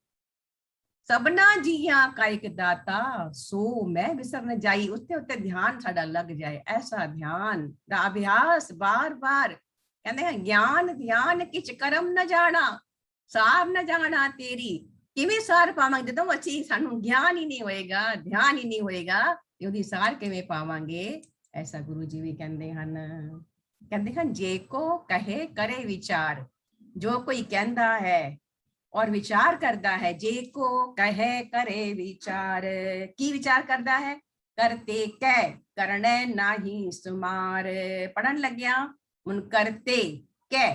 सबना जिया का एक दाता सो मैं विसर न जाई। उत्ते उत्ते ध्यान साडा लग जाए। ऐसा ध्यान दा अभ्यास बार बार। कहते हैं ज्ञान ध्यान किच करम न जाना, सार न जाना तेरी। किवें सार पावांगे? जदों असीं सानू ज्ञान ही नहीं होएगा, ध्यान ही नहीं होएगा, ओदी सार किवें पावांगे? ऐसा गुरु जी भी कहते हैं। कहते हैं जे को कहे करे विचार। जो कोई कहता है और विचार करता है, जे को कहे करे विचार। की विचार करता है? करते कै करने नाही सुमार। पढ़न लग गया उन करते कै,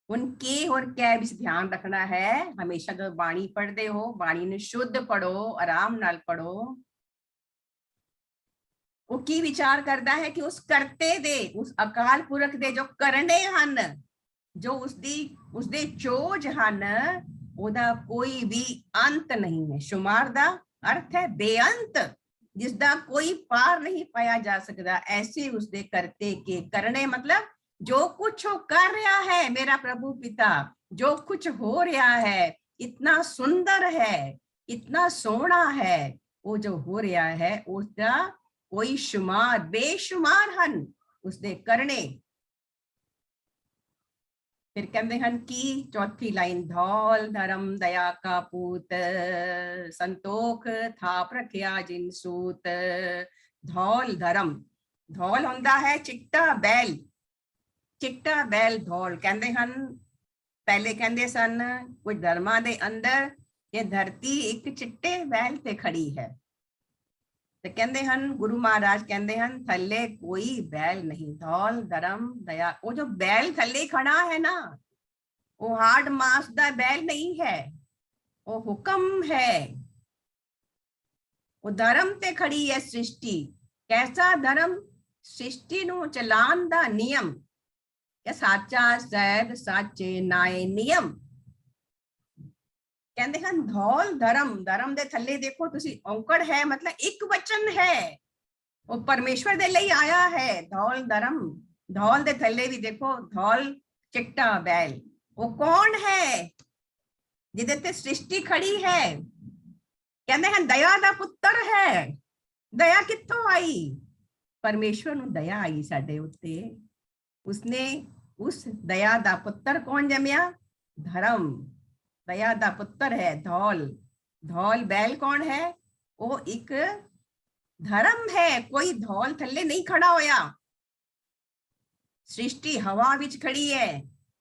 उनके और कै भी ध्यान रखना है हमेशा। जब बाणी पढ़ते हो, बाणी ने शुद्ध पढ़ो, आराम नाल पढ़ो। वो की विचार करता है कि उस करते दे, उस अकाल पुरख दे जो करने हन, जो उसदे चोज हन, ओदा कोई भी अंत नहीं है। शुमार दा अर्थ है बेअंत, जिसदा कोई पार नहीं पाया जा सकता। ऐसे उसदे करते के, करने मतलब जो कुछ वो कर रहा है मेरा प्रभु पिता, जो कुछ हो रहा है, इतना सुंदर है, इतना सोना है, वो जो हो रहा है उसका कोई शुमार, बेशुमार हन उसदे करने। फिर कहते हैं कि चौथी लाइन, धौल धर्म दया का पूत, संतोख थाप रखिया जिन सूत। धौल धर्म, धौल होंदा है चिट्टा बैल, चिट्टा बैल धौल। कहते हैं पहले कहते सन कुछ धर्मां दे अंदर ये धरती एक चिट्टे बैल ते खड़ी है। तो कहते हैं गुरु महाराज कहते हैं थले कोई बैल नहीं। धौल धर्म दया, वो जो बैल थले खड़ा है ना, वो हार्ड मास दा बैल नहीं है, वो हुक्म है। वो धर्म ते खड़ी है सृष्टि। कैसा धर्म? ਸ੍ਰਿਸ਼ਟੀ ਨੂੰ ਚਲਾਉਣ ਦਾ ਨਿਯਮ, ਇਹ ਸਾਚਾ ਸਹਿਬ ਸਾਚੇ ਨਾਏ ਨਿਯਮ। ਕਹਿੰਦੇ ਹਨ ਧੌਲ ਧਰਮ, ਧਰਮ ਦੇ ਥੱਲੇ ਦੇਖੋ ਤੁਸੀਂ ਔਂਕੜ ਹੈ, ਮਤਲਬ ਇੱਕ ਵਚਨ ਹੈ, ਉਹ ਪਰਮੇਸ਼ਵਰ ਦੇ ਲਈ ਆਇਆ ਹੈ। ਧੌਲ ਧਰਮ, ਧੌਲ ਦੇ ਥੱਲੇ ਵੀ ਦੇਖੋ ਧੌਲ ਚਿੱਟਾ ਬੈਲ, ਉਹ ਕੌਣ ਹੈ ਜਿਹਦੇ ਤੇ ਸ੍ਰਿਸ਼ਟੀ ਖੜੀ ਹੈ? ਕਹਿੰਦੇ ਹਨ ਦਇਆ ਦਾ ਪੁੱਤਰ ਹੈ। ਦਇਆ ਕਿੱਥੋਂ ਆਈ? ਪਰਮੇਸ਼ਵਰ ਨੂੰ ਦਇਆ ਆਈ ਸਾਡੇ ਉੱਤੇ, ਉਸਨੇ ਉਸ ਦਇਆ ਦਾ ਪੁੱਤਰ ਕੌਣ ਜੰਮਿਆ? ਧਰਮ, ਦਇਆ ਦਾ ਪੁੱਤਰ ਹੈ ਧੌਲ। ਧੌਲ ਬੈਲ ਕੌਣ ਹੈ? ਉਹ ਇੱਕ ਧਰਮ ਹੈ, ਕੋਈ ਧੌਲ ਥੱਲੇ ਨਹੀਂ ਖੜਾ ਹੋਇਆ। ਸ੍ਰਿਸ਼ਟੀ ਹਵਾ ਵਿੱਚ ਖੜੀ ਹੈ,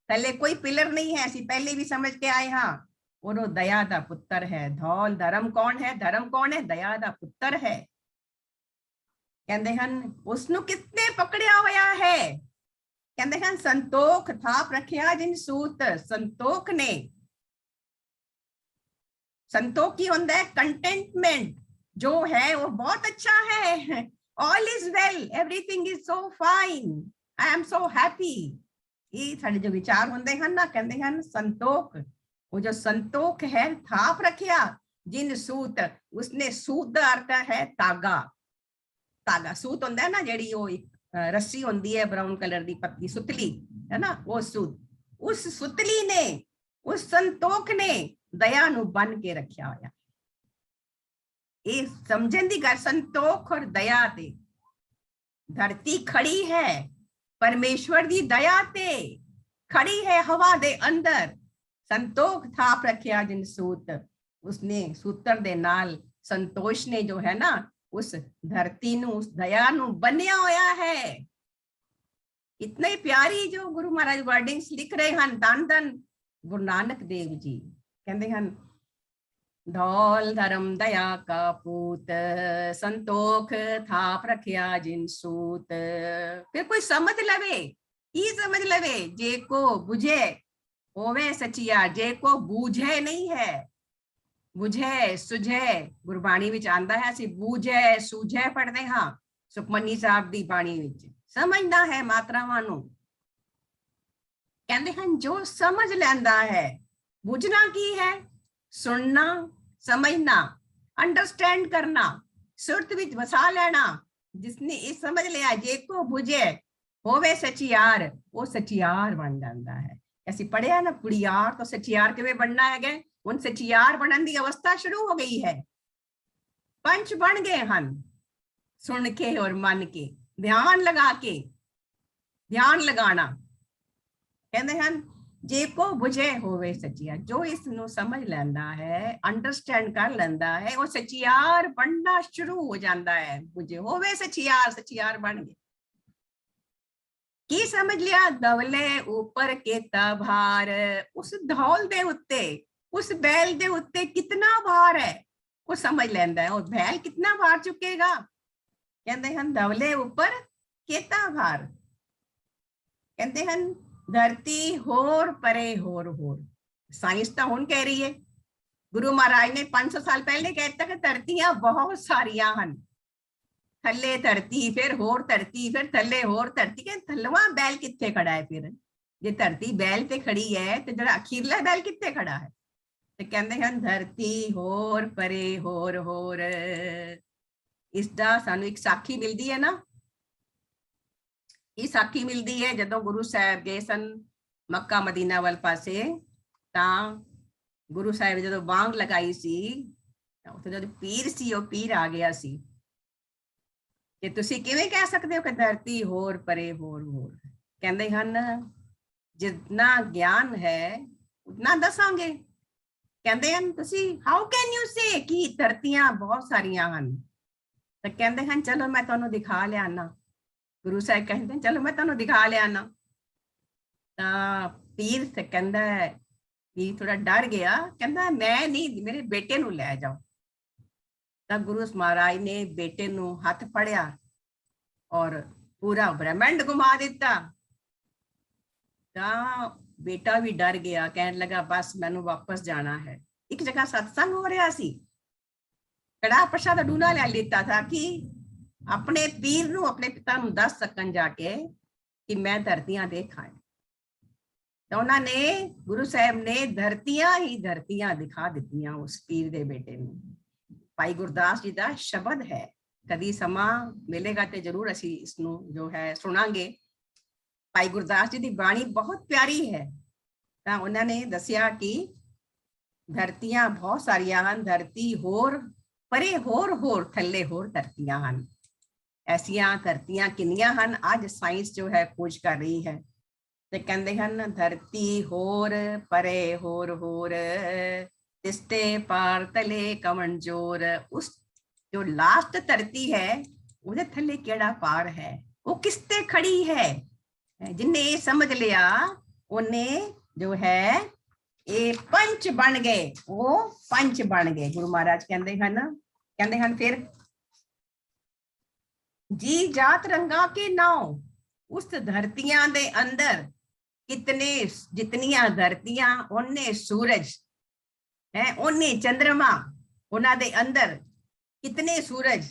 ਥੱਲੇ ਕੋਈ ਪਿਲਰ ਨਹੀਂ ਹੈ, ਅਸੀਂ ਪਹਿਲੇ ਵੀ ਸਮਝ ਕੇ ਆਏ ਹਾਂ। और वो दया दा पुत्र है। धौल धर्म कौन है? धर्म कौन है? दया दा पुत्र है। कहते हैं उसनु किसने पकड़िया होया है? कहते हैं संतोख थाप रखिया जिन सूत। संतोख ने, संतोख की होता है कंटेंटमेंट, जो है वो बहुत अच्छा है। All is well, everything is so fine, I am so happy. ये सारे जो विचार होंगे हैं ना, कहते हैं संतोख। वो जो संतोख है थाप रखिया जिन सूत, उसने सूत का अर्थ है तागा। तागा सूत होता है ना, जेड़ी वो रस्सी होती है ब्राउन कलर की पतली सुतली है ना, वो सूत। उस सुतली ने, उस संतोख ने दया नु बन के रखा होया। ये समझन दी गल, संतोख और दया ते धरती खड़ी है, परमेश्वर दी दया ते खड़ी है हवा दे अंदर। संतोख थाप रखिया जिन सूत, उसने सूत्र दे नाल संतोष ने जो है ना उस धरती नु, उस दया नु बनिया होया है। इतने प्यारी जो गुरु महाराज वर्डिंग्स लिख रहे हैं, धन धन गुरु नानक देव जी। कहते हैं धौल धर्म दया का पूत, संतोख थाप रखिया जिन सूत। फिर कोई समझ लवे, ही समझ लवे, जे को बुझे होवे सचिया, जे को बूझे नहीं है। बुझे सुझे गुरबाणी विच आंदा है, ਅਸੀਂ ਬੂਝੇ ਸੁਝੇ ਪੜਦੇ ਹਾਂ ਸੁਖਮਨੀ ਸਾਹਿਬ ਦੀ ਬਾਣੀ ਵਿੱਚ। ਸਮਝਦਾ ਹੈ ਮਾਤਰਾਵਾਂ ਨੂੰ। ਕਹਿੰਦੇ ਹਨ ਜੋ ਸਮਝ ਲੈਂਦਾ ਹੈ। ਬੁਝਣਾ ਕੀ ਹੈ? ਸੁਣਨਾ, ਸਮਝਣਾ, ਅੰਡਰਸਟੈਂਡ ਕਰਨਾ, ਸੁਰਤ ਵਿੱਚ ਵਸਾ ਲੈਣਾ। ਜਿਸਨੇ ਇਹ ਸਮਝ ਲਿਆ, ਜੇ ਕੋ ਬੁਝੇ ਹੋਵੇ ਸਚਿਆਰ, ਉਹ ਸਚਿਆਰ ਬਣ ਜਾਂਦਾ ਹੈ। ਅਸੀਂ ਪੜਿਆ ਨਾ ਕੁੜੀਆਰ ਤੋਂ ਸਚਿਆਰ ਕਿਵੇਂ ਬਣਨਾ ਹੈਗਾ। ਹੁਣ ਸਚਿਆਰ ਬਣਨ ਦੀ ਅਵਸਥਾ ਸ਼ੁਰੂ ਹੋ ਗਈ ਹੈ। ਪੰਚ ਬਣ ਗਏ ਹਨ, ਸੁਣ ਕੇ ਔਰ ਮੰਨ ਕੇ, ਧਿਆਨ ਲਗਾ ਕੇ, ਧਿਆਨ ਲਗਾਣਾ। ਕਹਿੰਦੇ ਹਨ ਜੇ ਕੋ ਬੁਝੇ ਹੋਵੇ ਸਚਿਆਰ, ਜੋ ਇਸ ਨੂੰ ਸਮਝ ਲੈਂਦਾ ਹੈ, ਅੰਡਰਸਟੈਂਡ ਕਰ ਲੈਂਦਾ ਹੈ, ਉਹ ਸਚਿਆਰ ਬਣਨਾ ਸ਼ੁਰੂ ਹੋ ਜਾਂਦਾ ਹੈ। ਬੁਝੇ ਹੋਵੇ ਸਚਿਆਰ, ਸਚਿਆਰ ਬਣ ਗਏ। ਕੀ ਸਮਝ ਲਿਆ? ਦਵਲੇ ਉੱਪਰ ਕੀਤਾ ਭਾਰ। ਉਸ ਧੌਲ ਦੇ ਉੱਤੇ, ਉਸ बैल ਦੇ ਉੱਤੇ ਕਿਤਨਾ ਭਾਰ ਹੈ ਉਹ ਸਮਝ ਲੈਂਦਾ ਹੈ। ਉਹ बैल ਕਿਤਨਾ ਭਾਰ ਚੁੱਕੇਗਾ? ਕਹਿੰਦੇ ਹਨ ਦਵਲੇ ਉੱਪਰ ਕੀਤਾ ਭਾਰ। ਕਹਿੰਦੇ ਹਨ ਧਰਤੀ ਹੋਰ ਪਰੇ ਹੋਰ ਹੋਰ। ਸਾਇੰਸ ਤਾਂ ਹੁਣ ਕਹਿ ਰਹੀ ਹੈ, ਗੁਰੂ ਮਹਾਰਾਜ ਨੇ 500 ਸਾਲ ਪਹਿਲੇ ਕਹਿ ਦਿੱਤਾ ਕਿ ਧਰਤੀਆਂ ਬਹੁਤ ਸਾਰੀਆਂ ਹਨ। ਥੱਲੇ ਧਰਤੀ, ਫਿਰ ਹੋਰ ਧਰਤੀ, ਫਿਰ ਥੱਲੇ ਹੋਰ ਧਰਤੀ। ਕਿ ਥੱਲਵਾ बैल ਕਿੱਥੇ ਖੜਾ ਹੈ? ਫਿਰ ਜੇ ਧਰਤੀ बैल ਤੇ ਖੜੀ ਹੈ ਤੇ ਜਿਹੜਾ ਅਖੀਰਲਾ बैल ਕਿੱਥੇ ਖੜਾ ਹੈ? ਤੇ ਕਹਿੰਦੇ ਹਨ ਧਰਤੀ ਹੋਰ ਪਰੇ ਹੋਰ ਹੋਰ। ਇਸ ਦਾ ਸਾਨੂੰ ਇੱਕ ਸਾਖੀ ਮਿਲਦੀ ਹੈ ਨਾ। ਇਹ ਸਾਖੀ ਮਿਲਦੀ ਹੈ ਜਦੋਂ ਗੁਰੂ ਸਾਹਿਬ ਗਏ ਸਨ ਮੱਕਾ ਮਦੀਨਾ ਵੱਲ ਪਾਸੇ, ਤਾਂ ਗੁਰੂ ਸਾਹਿਬ ਜਦੋਂ ਬਾਂਗ ਲਗਾਈ ਸੀ, ਉੱਥੇ ਜਦੋਂ ਪੀਰ ਸੀ, ਉਹ ਪੀਰ ਆ ਗਿਆ ਸੀ ਕਿ ਤੁਸੀਂ ਕਿਵੇਂ ਕਹਿ ਸਕਦੇ ਹੋ ਕਿ ਧਰਤੀ ਹੋਰ ਪਰੇ ਹੋਰ ਹੋਰ। ਕਹਿੰਦੇ ਹਨ ਜਿੰਨਾ ਗਿਆਨ ਹੈ ਉਤਨਾ ਦੱਸਾਂਗੇ। ਕਹਿੰਦੇ ਹਨ ਤੁਸੀਂ ਹਾਊ ਕੈਨ ਯੂ ਸੇ ਕਿ ਧਰਤੀਆਂ ਬਹੁਤ ਸਾਰੀਆਂ ਹਨ? ਤਾਂ ਕਹਿੰਦੇ ਹਨ ਚਲੋ ਮੈਂ ਤੁਹਾਨੂੰ ਦਿਖਾ ਲਿਆਣਾ। ਗੁਰੂ ਸਾਹਿਬ ਕਹਿੰਦੇ ਚਲੋ ਮੈਂ ਤੁਹਾਨੂੰ ਦਿਖਾ ਲਿਆਣਾ। ਤਾਂ ਪੀਰ ਤੇ ਕਹਿੰਦਾ, ਪੀਰ ਥੋੜਾ ਡਰ ਗਿਆ, ਕਹਿੰਦਾ ਮੈਂ ਨਹੀਂ, ਮੇਰੇ ਬੇਟੇ ਨੂੰ ਲੈ ਜਾਓ। ਤਾਂ ਗੁਰੂ ਮਹਾਰਾਜ ਨੇ ਬੇਟੇ ਨੂੰ ਹੱਥ ਫੜਿਆ ਔਰ ਪੂਰਾ ਬ੍ਰਹਮੰਡ ਘੁਮਾ ਦਿੱਤਾ। ਤਾਂ ਬੇਟਾ ਵੀ ਡਰ ਗਿਆ, ਕਹਿਣ ਲੱਗਾ ਬਸ ਮੈਨੂੰ ਵਾਪਸ ਜਾਣਾ ਹੈ। ਇੱਕ ਜਗ੍ਹਾ ਸਤਸੰਗ ਹੋ ਰਿਹਾ ਸੀ, ਕੜਾ ਪ੍ਰਸ਼ਾਦ ਡੂਨਾ ਲੈ ਲਿੱਤਾ ਥਾ ਕਿ ਆਪਣੇ ਪੀਰ ਨੂੰ, ਆਪਣੇ ਪਿਤਾ ਨੂੰ ਦੱਸ ਸਕਣ ਜਾ ਕੇ ਕਿ ਮੈਂ ਧਰਤੀਆਂ ਦੇਖਾਂ। ਤਾਂ ਉਹਨਾਂ ਨੇ, ਗੁਰੂ ਸਾਹਿਬ ਨੇ ਧਰਤੀਆਂ ਹੀ ਧਰਤੀਆਂ ਦਿਖਾ ਦਿੱਤੀਆਂ ਉਸ ਪੀਰ ਦੇ ਬੇਟੇ ਨੂੰ। ਭਾਈ ਗੁਰਦਾਸ ਜੀ ਦਾ ਸ਼ਬਦ ਹੈ, ਕਦੀ ਸਮਾਂ ਮਿਲੇਗਾ ਤੇ ਜ਼ਰੂਰ ਅਸੀਂ ਇਸ ਨੂੰ ਜੋ ਹੈ ਸੁਣਾਂਗੇ। ਭਾਈ ਗੁਰਦਾਸ ਜੀ ਦੀ ਬਾਣੀ ਬਹੁਤ ਪਿਆਰੀ ਹੈ। ਤਾਂ ਉਹਨਾਂ ਨੇ ਦੱਸਿਆ ਕਿ ਧਰਤੀਆਂ ਬਹੁਤ ਸਾਰੀਆਂ ਹਨ, ਧਰਤੀ ਹੋਰ ਪਰੇ ਹੋਰ ਥੱਲੇ ਹੋਰ ਧਰਤੀਆਂ ਹਨ। ਐਸੀਆਂ ਧਰਤੀਆਂ ਕਿੰਨੀਆਂ ਹਨ, ਅੱਜ ਸਾਇੰਸ ਜੋ ਹੈ ਖੋਜ ਕਰ ਰਹੀ ਹੈ। ਤੇ ਕਹਿੰਦੇ ਹਨ ਧਰਤੀ ਹੋਰ ਪਰੇ ਹੋਰ ਤਿਸਤੇ ਪਾਰ ਤਲੇ ਕਵਣ ਜੋਰ। ਉਸ ਜੋ ਲਾਸਟ ਧਰਤੀ ਹੈ ਉਹਦੇ ਥੱਲੇ ਕਿਹੜਾ ਪਾਰ ਹੈ, ਉਹ ਕਿਸ ਤੇ ਖੜੀ ਹੈ। ਜਿੰਨੇ ਇਹ ਸਮਝ ਲਿਆ ਉਹਨੇ ਜੋ ਹੈ ਇਹ ਪੰਚ ਬਣ ਗਏ, ਉਹ ਪੰਚ ਬਣ ਗਏ। ਗੁਰੂ ਮਹਾਰਾਜ ਕਹਿੰਦੇ ਹਨ ਫਿਰ ਜੀ ਜਾਤ ਰੰਗਾ ਕੇ ਨਾਉ। ਉਸ ਧਰਤੀਆਂ ਦੇ ਅੰਦਰ ਕਿਤਨੇ, ਜਿਤਨੀਆਂ ਧਰਤੀਆਂ ਉਹਨੇ ਸੂਰਜ ਹੈ, ਉਹਨੇ ਚੰਦਰਮਾ, ਉਹਨਾਂ ਦੇ ਅੰਦਰ ਕਿਤਨੇ ਸੂਰਜ।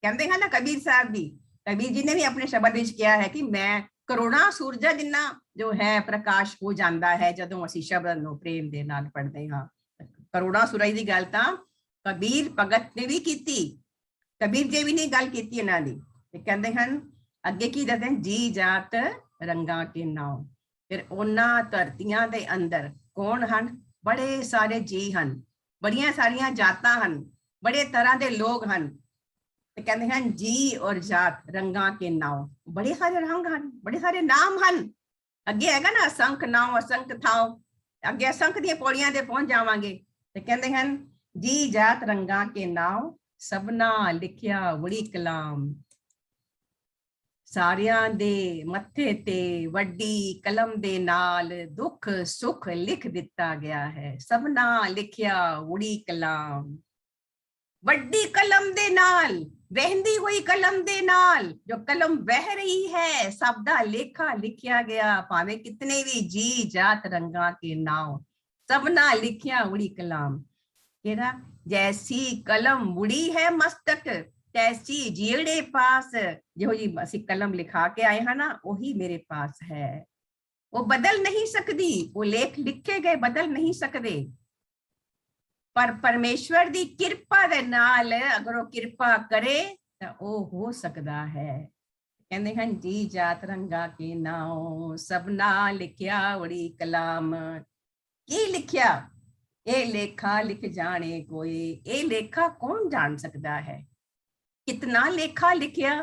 ਕਹਿੰਦੇ ਹਨ ਨਾ ਕਬੀਰ ਸਾਹਿਬ ਵੀ, ਕਬੀਰ ਜੀ ਨੇ ਵੀ ਆਪਣੇ ਸ਼ਬਦ ਵਿੱਚ ਕਿਹਾ ਹੈ ਕਿ ਮੈਂ ਕਰੋੜਾਂ ਸੂਰਜਾਂ ਜਿੰਨਾ ਜੋ ਹੈ ਪ੍ਰਕਾਸ਼ ਹੋ ਜਾਂਦਾ ਹੈ ਜਦੋਂ ਅਸੀਂ ਸ਼ਬਦ ਨੂੰ ਪ੍ਰੇਮ ਦੇ ਨਾਲ ਪੜ੍ਹਦੇ ਹਾਂ। ਕਰੋੜਾਂ ਸੂਰਜ ਦੀ ਗੱਲ ਤਾਂ ਕਬੀਰ ਭਗਤ ਨੇ ਵੀ ਕੀਤੀ, ਕਬੀਰ ਜੀ ਵੀ ਨੇ ਗੱਲ ਕੀਤੀ ਇਹਨਾਂ ਦੀ। ਤੇ ਕਹਿੰਦੇ ਹਨ ਅੱਗੇ ਕੀ ਦੱਸਦੇ ਹਨ, ਜੀ ਜਾਤ ਰੰਗਾਂ ਕੇ ਨਾਉ। ਫਿਰ ਉਹਨਾਂ ਧਰਤੀਆਂ ਦੇ ਅੰਦਰ ਕੌਣ ਹਨ, ਬੜੇ ਸਾਰੇ ਜੀ ਹਨ, ਬੜੀਆਂ ਸਾਰੀਆਂ ਜਾਤਾਂ ਹਨ, ਬੜੇ ਤਰ੍ਹਾਂ ਦੇ ਲੋਕ ਹਨ। ਤੇ ਕਹਿੰਦੇ ਹਨ ਜੀ ਔਰ ਜਾਤ ਰੰਗਾਂ ਕੇ ਨਾਉ, ਬੜੇ ਸਾਰੇ ਰੰਗ ਹਨ, ਬੜੇ ਸਾਰੇ ਨਾਮ ਹਨ। ਅੱਗੇ ਹੈਗਾ ਨਾ ਅਸੰਖ ਨਾਉ ਅਸੰਖ ਥਾਉ, ਅੱਗੇ ਅਸੰਖ ਦੀਆਂ ਪੌੜੀਆਂ ਤੇ ਪਹੁੰਚ ਜਾਵਾਂਗੇ। ਤੇ ਕਹਿੰਦੇ ਹਨ ਜੀ ਜਾਤ ਰੰਗਾਂ ਕੇ ਨਾਉ, ਸਭਨਾ ਲਿਖਿਆ ਵੜੀ ਕਲਾਮ। ਸਾਰਿਆਂ ਦੇ ਮੱਥੇ ਤੇ ਵੱਡੀ ਕਲਮ ਦੇ ਨਾਲ ਦੁੱਖ ਸੁੱਖ ਲਿਖ ਦਿੱਤਾ ਗਿਆ ਹੈ। ਸਭਨਾ ਲਿਖਿਆ ਵੜੀ ਕਲਾਮ, ਵੱਡੀ ਕਲਮ ਦੇ ਨਾਲ, ਵਹਿੰਦੀ ਹੋਈ ਕਲਮ ਦੇ ਨਾਲ, ਜੋ ਕਲਮ ਵਹਿ ਰਹੀ ਹੈ, ਸਭ ਦਾ ਲੇਖਾ ਲਿਖਿਆ ਗਿਆ। ਭਾਵੇਂ ਕਿਤਨੇ ਵੀ ਜੀ ਜਾਤ ਰੰਗਾਂ ਕੇ ਨਾਉ, ਸਭਨਾ ਲਿਖਿਆ ਵੜੀ ਕਲਾਮ। ਕਿਹੜਾ, ਜੈਸੀ ਕਲਮ ਮੁੜੀ ਹੈ ਮਸਤਕ ਤੈਸੀ ਜਿਹੜੇ ਪਾਸ। ਜਿਹੋ ਜੀ ਅਸੀਂ ਕਲਮ ਲਿਖਾ ਕੇ ਆਏ ਹਾਂ ਨਾ, ਉਹੀ ਮੇਰੇ ਪਾਸ ਹੈ। ਉਹ ਬਦਲ ਨਹੀਂ ਸਕਦੀ, ਉਹ ਲੇਖ ਲਿਖੇ ਗਏ ਬਦਲ ਨਹੀਂ ਸਕਦੇ। ਪਰ ਪਰਮੇਸ਼ਵਰ ਦੀ ਕਿਰਪਾ ਦੇ ਨਾਲ ਅਗਰ ਉਹ ਕਿਰਪਾ ਕਰੇ ਤਾਂ ਉਹ ਹੋ ਸਕਦਾ ਹੈ। ਕਹਿੰਦੇ ਹਨ ਜੀ ਜਾਤ ਰੰਗਾ ਕੇ ਨਾਉ, ਸਭਨਾ ਲਿਖਿਆ ਵੜੀ ਕਲਾਮ। ਕੀ ਲਿਖਿਆ, ਇਹ ਲੇਖਾ ਲਿਖ ਜਾਣੇ ਕੋਈ। ਇਹ ਲੇਖਾ ਕੌਣ ਜਾਣ ਸਕਦਾ ਹੈ, ਕਿਤਨਾ ਲੇਖਾ ਲਿਖਿਆ,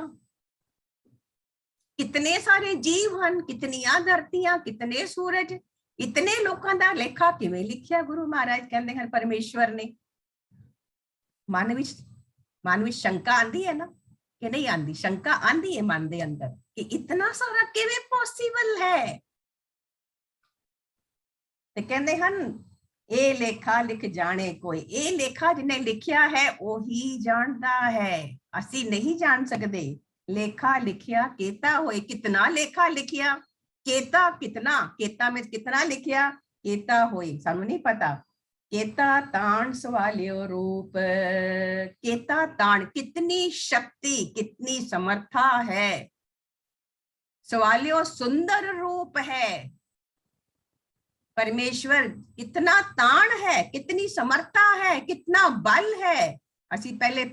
ਕਿਤਨੇ ਸਾਰੇ ਜੀਵ ਹਨ, ਕਿਤਨੀਆਂ ਧਰਤੀਆਂ, ਕਿਤਨੇ ਸੂਰਜ, ਇਤਨੇ ਲੋਕਾਂ ਦਾ ਲੇਖਾ ਕਿਵੇਂ ਲਿਖਿਆ। ਗੁਰੂ ਮਹਾਰਾਜ ਕਹਿੰਦੇ ਹਨ ਪਰਮੇਸ਼ਵਰ ਨੇ। ਮਨ ਵਿੱਚ ਸ਼ੰਕਾ ਆਂਦੀ ਹੈ ਨਾ ਕਿ ਨਹੀਂ ਆਂਦੀ, ਸ਼ੰਕਾ ਆਂਦੀ ਹੈ ਮਨ ਦੇ ਅੰਦਰ ਕਿ ਇਤਨਾ ਸਾਰਾ ਕਿਵੇਂ ਪੋਸੀਬਲ ਹੈ। ਤੇ ਕਹਿੰਦੇ ਹਨ ਇਹ ਲੇਖਾ ਲਿਖ ਜਾਣੇ ਕੋਈ। ਇਹ ਲੇਖਾ ਜਿਹਨੇ ਲਿਖਿਆ ਹੈ ਉਹੀ ਜਾਣਦਾ ਹੈ, ਅਸੀਂ ਨਹੀਂ ਜਾਣ ਸਕਦੇ। ਲੇਖਾ ਲਿਖਿਆ ਕੇਤਾ ਹੋਏ, ਕਿਤਨਾ ਲੇਖਾ ਲਿਖਿਆ, ਕੇਤਾ ਕਿਤਨਾ, ਕੇਤਾ ਵਿੱਚ ਕਿਤਨਾ ਲਿਖਿਆ, ਕੇਤਾ ਹੋਏ ਸਾਨੂੰ ਨਹੀਂ ਪਤਾ। ਕੇਤਾ ਤਾਣ ਸਵਾਲਿਓ ਰੂਪ, ਕੇਤਾ ताण कितनी शक्ति कितनी समर्था है, सवालियो सुंदर रूप है, परमेश्वर कितना ताण है, कितनी समर्था है, कितना बल है। असी पहले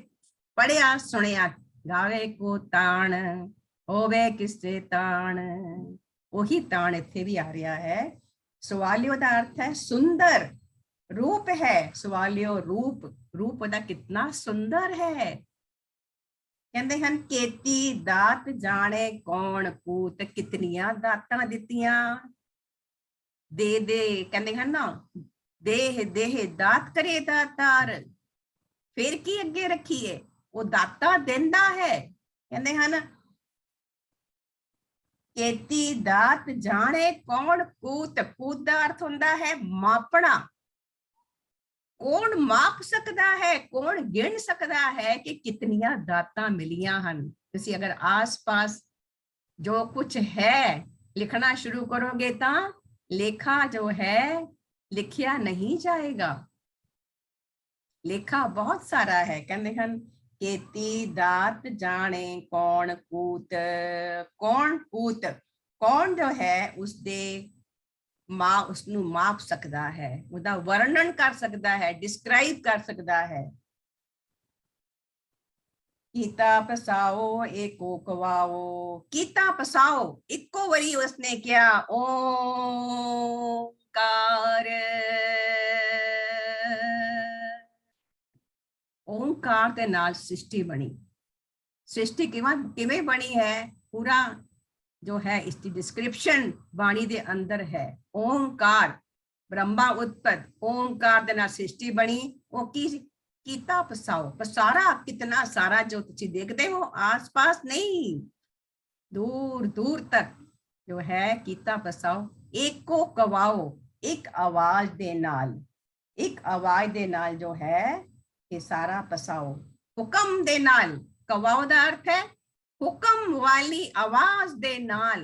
पढ़िया सुनिया, गावे को ताण होवे किससे ताण, वही ताण इत्थे भी आ रहा है। सवालियो का अर्थ है सुंदर, रूप है सवालियो रूप, रूप दा कितना सुंदर है। कहते हैं केती दात जाने कौन कूत, कितनियां दातां दित्तियां दे दे, कहते हैं ना देह देह दात करे दातार, फिर की अगे रखिए वो दाता देंदा है। कहते हैं ना केती दात जाने कौन कूत, कूत दा अर्थ हुंदा है मापना, कौन माप सकता है, कौन गिन सकता है कि कितनियां दातां मिलियां हन। तुसी अगर आस पास जो कुछ है लिखना शुरू करोगे तो लेखा जो है लिखिया नहीं जाएगा। लेखा बहुत सारा है। कहते हैं केती दात जाने कौन कूत। कौन कूत, कौन जो है उसदे उसनू माप सकता है, उसका वर्णन कर सकता है, डिस्क्राइब कर सकता है। कीता पसाओ एको कवाओ, कीता पसाओ इको वरी उसने क्या, ओंकार। ओंकार के नाल सृष्टि बनी। सृष्टि किवें बनी है, पूरा जो है इसकी डिस्क्रिप्शन बाणी दे अंदर है। ओंकार ब्रह्मा उत्पत्त, ओंकार दे नाल सृष्टि बनी। वो कीता पसाओ, पसारा कितना सारा जो तुसी देखते हो आस पास नहीं, दूर दूर तक जो है कीता पसाओ। एको कवाओ, एक आवाज दे नाल, एक आवाज दे नाल जो है ये सारा पसाओ। हुक्म दे नाल, कवाओ दा अर्थ है हुक्म वाली आवाज दे नाल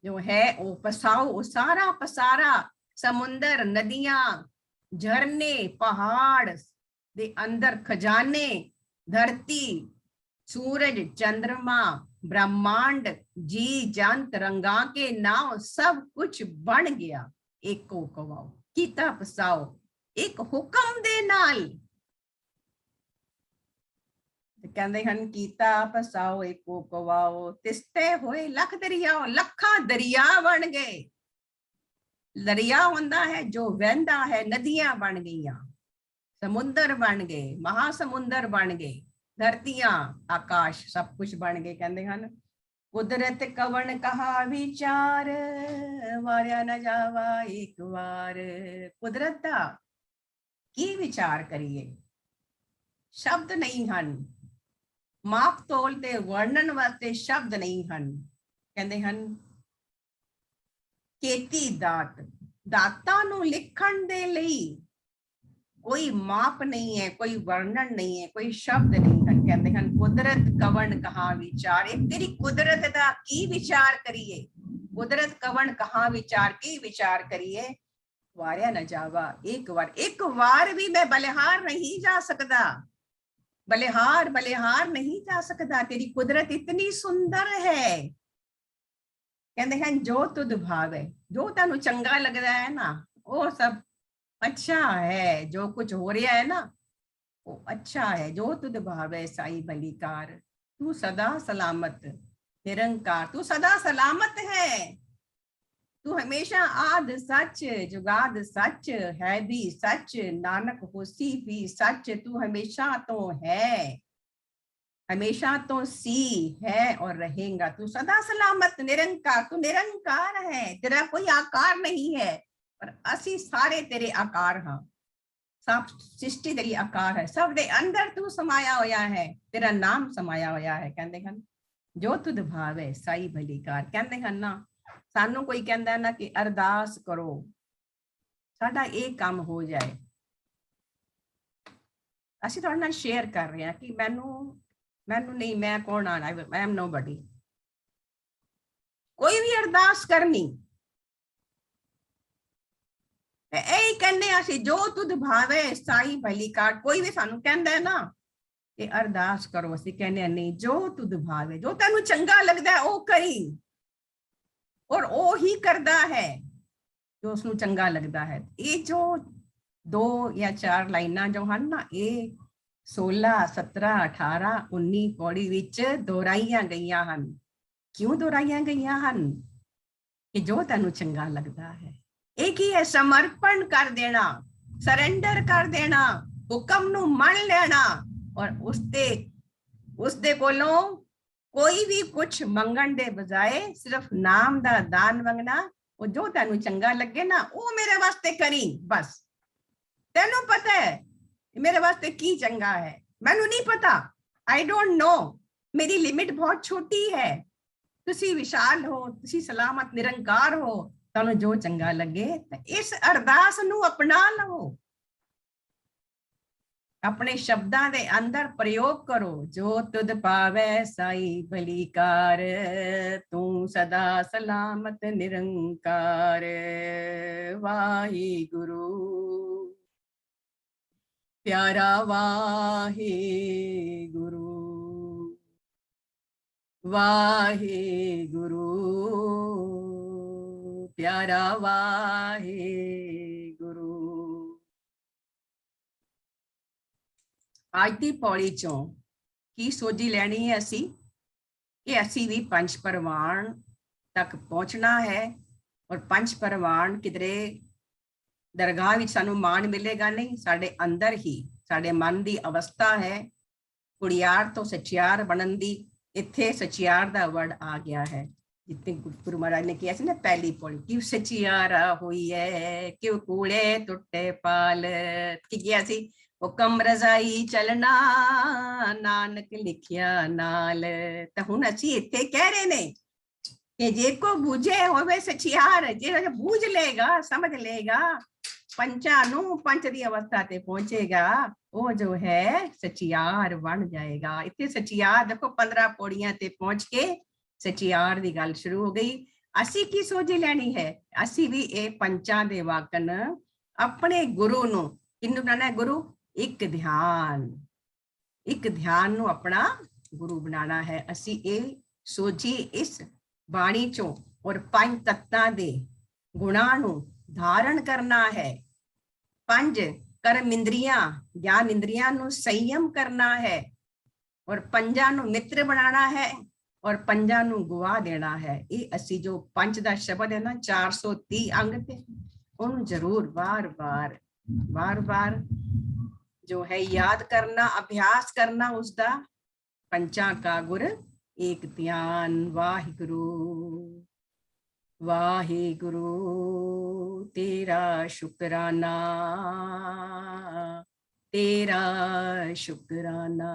जो है वो पसाओ, वो सारा पसारा। समुंदर, नदियां, झरने, पहाड़ दे अंदर खजाने, धरती, सूरज, चंद्रमा, ब्रह्मांड, जी जंत, रंगा के नाव, सब कुछ बन गया एको कवाओ, कीता पसाओ एक हुक्म दे नाल। कहते हैं कीता पसाओ एको कवाओ, तिसते होए लख दरियाओ, लखा दरिया बन गए। दरिया होंदा है जो वहंदा है, नदियां बन गईयां, समुंदर बन गए, महासमुंदर बन गए, धरतियां, आकाश, सब कुछ बन गए। कहते हैं कुदरत कवन कहा विचार, वारिया न जावा एक बार। कुदरत दा की विचार करिए, शब्द नहीं हन, माप तोल ते वर्णन वास्ते शब्द नहीं हन। कहते हैं केती दात, दाता नू लिखण दे लई कोई माप नहीं है, कोई वर्णन नहीं है, कोई शब्द नहीं है। कहते हैं कुदरत कवन कहा विचार, एक तेरी कुदरत दा की विचार करिए, कुदरत कवन कहा विचार की विचार करिए। वारिया न जावा एक बार भी मैं बलिहार नहीं जा सकता, बलिहार नहीं जा सकता, तेरी कुदरत इतनी सुंदर है। कहते हैं जो तुद भावे, जो तेनू चंगा लगता है ना वो सब अच्छा है, जो कुछ हो रहा है ना वो अच्छा है। जो तुद भावे साई बलिकार, तू सदा सलामत निरंकार, तू सदा सलामत है, तू हमेशा आद सच जुगाद सच है भी सच, नानक होसी भी सच, तू हमेशा तो है, हमेशा तो सी है और रहेगा, तू सदा सलामत निरंकार, तू निरंकार है, तेरा कोई आकार नहीं है, पर असी सारे तेरे आकार हाँ, सब सृष्टि तेरी आकार है, सब दे अंदर तू समाया होया है, तेरा नाम समाया होया है। कहते हैं जो तुद भावे साई भलीकार। कहते हैं ना सानू कोई कहता ना कि अरदास करो साडा एक काम हो जाए, ਅਸੀਂ ਤੁਹਾਡੇ ਨਾਲ शेयर कर रहे हैं कि मैनू नहीं, मैं कौन आना, आई एम नोबडी। कोई भी अरदास करनी यही कहने ਅਸੀਂ जो तुद भावे साई भलीकार। कोई भी सानू कहंदा है ना कि अरदास करो, ਅਸੀਂ कहने नहीं, जो तुद भावे, जो तेनू चंगा लगदा है वो करी, और वो ही करदा है जो उसनू चंगा लगदा है। ये जो 2 या 4 लाइना जो ਹਨ ना, ये 16, 17, 18, 19 पौड़ी विच दोहराइयां गईयां ਹਨ। क्यों दोहराइयां गईयां ਹਨ कि जो तेनू चंगा लगदा है। एक ही है समर्पण कर देना, सरेंडर कर देना, हुक्म नू मन लेना, और उसदे कोलों कोई भी कुछ मंगण दे बजाए सिर्फ नाम दा दान मंगना। वो जो तेनू चंगा लगे ना वो मेरे वास्ते करी, बस तेनू पता है मेरे वास्ते की चंगा है, मैनू नहीं पता, आई डोंट नो, मेरी लिमिट बहुत छोटी है, तुसी विशाल हो, तुसी सलामत निरंकार हो, तुहानू जो चंगा लगे इस अरदास नू अपना लो, अपने शब्दां दे अंदर प्रयोग करो। जो तुद पावे साई भलीकार, तू सदा सलामत निरंकार। वाहिगुरु। प्यारा वाहे गुरु, वाहे गुरु, प्यारा वाहे गुरु। आज दी पौड़ी चों की सोझी लैनी है असी कि असी भी पंच परवान तक पहुंचना है, और पंच परवान किधरे दरगाह विच सानू मान मिलेगा नहीं, साडे अंदर ही साडे मन दी अवस्था है कुड़ियार तो सचियार बनन दी। इत्थे सचियार दा वर्ड आ गया है, जितने गुरु महाराज ने किया सी ना पहली पौड़ी, क्यों सचियारा हुई है, क्यों कूड़े टुटे पाल, की किया सी हुकम रजाई चलना नानक लिखिया नाल। तो हुण असी इत्थे कह रहे ने कि जे को बूझे होवे सचियार, जे बूझ लेगा समझ लेगा पंचा नू पंच दी अवस्था ते पहुंचेगा, वो जो है सचियार बन जाएगा। इतने सचियार देखो 15 पौड़ियां ते पहुंच के सचियार दी गल शुरू हो गई। असी की सोझी लेनी है, असी भी ये पंचां दे वाकन अपने गुरु नू किन्नू बनाना है, गुरु एक ध्यान नू अपना गुरु बनाना है। असी ये सोझी इस बाणी चों और पंच तत्तां दे गुणां नू धारण करना है। पंज कर्म इंद्रियां ज्ञान इंद्रियां नू संयम करना है, और पंजा नू मित्र बनाना है, और पंजा नू गुआ देना है। ये असी जो पंच दा शब्द है ना 430 अंग ते उन जरूर बार बार जो है याद करना, अभ्यास करना उसका। पंचा का गुर एक ध्यान। वाहिगुरु वाहिगुरु तेरा शुकराना, तेरा शुकराना।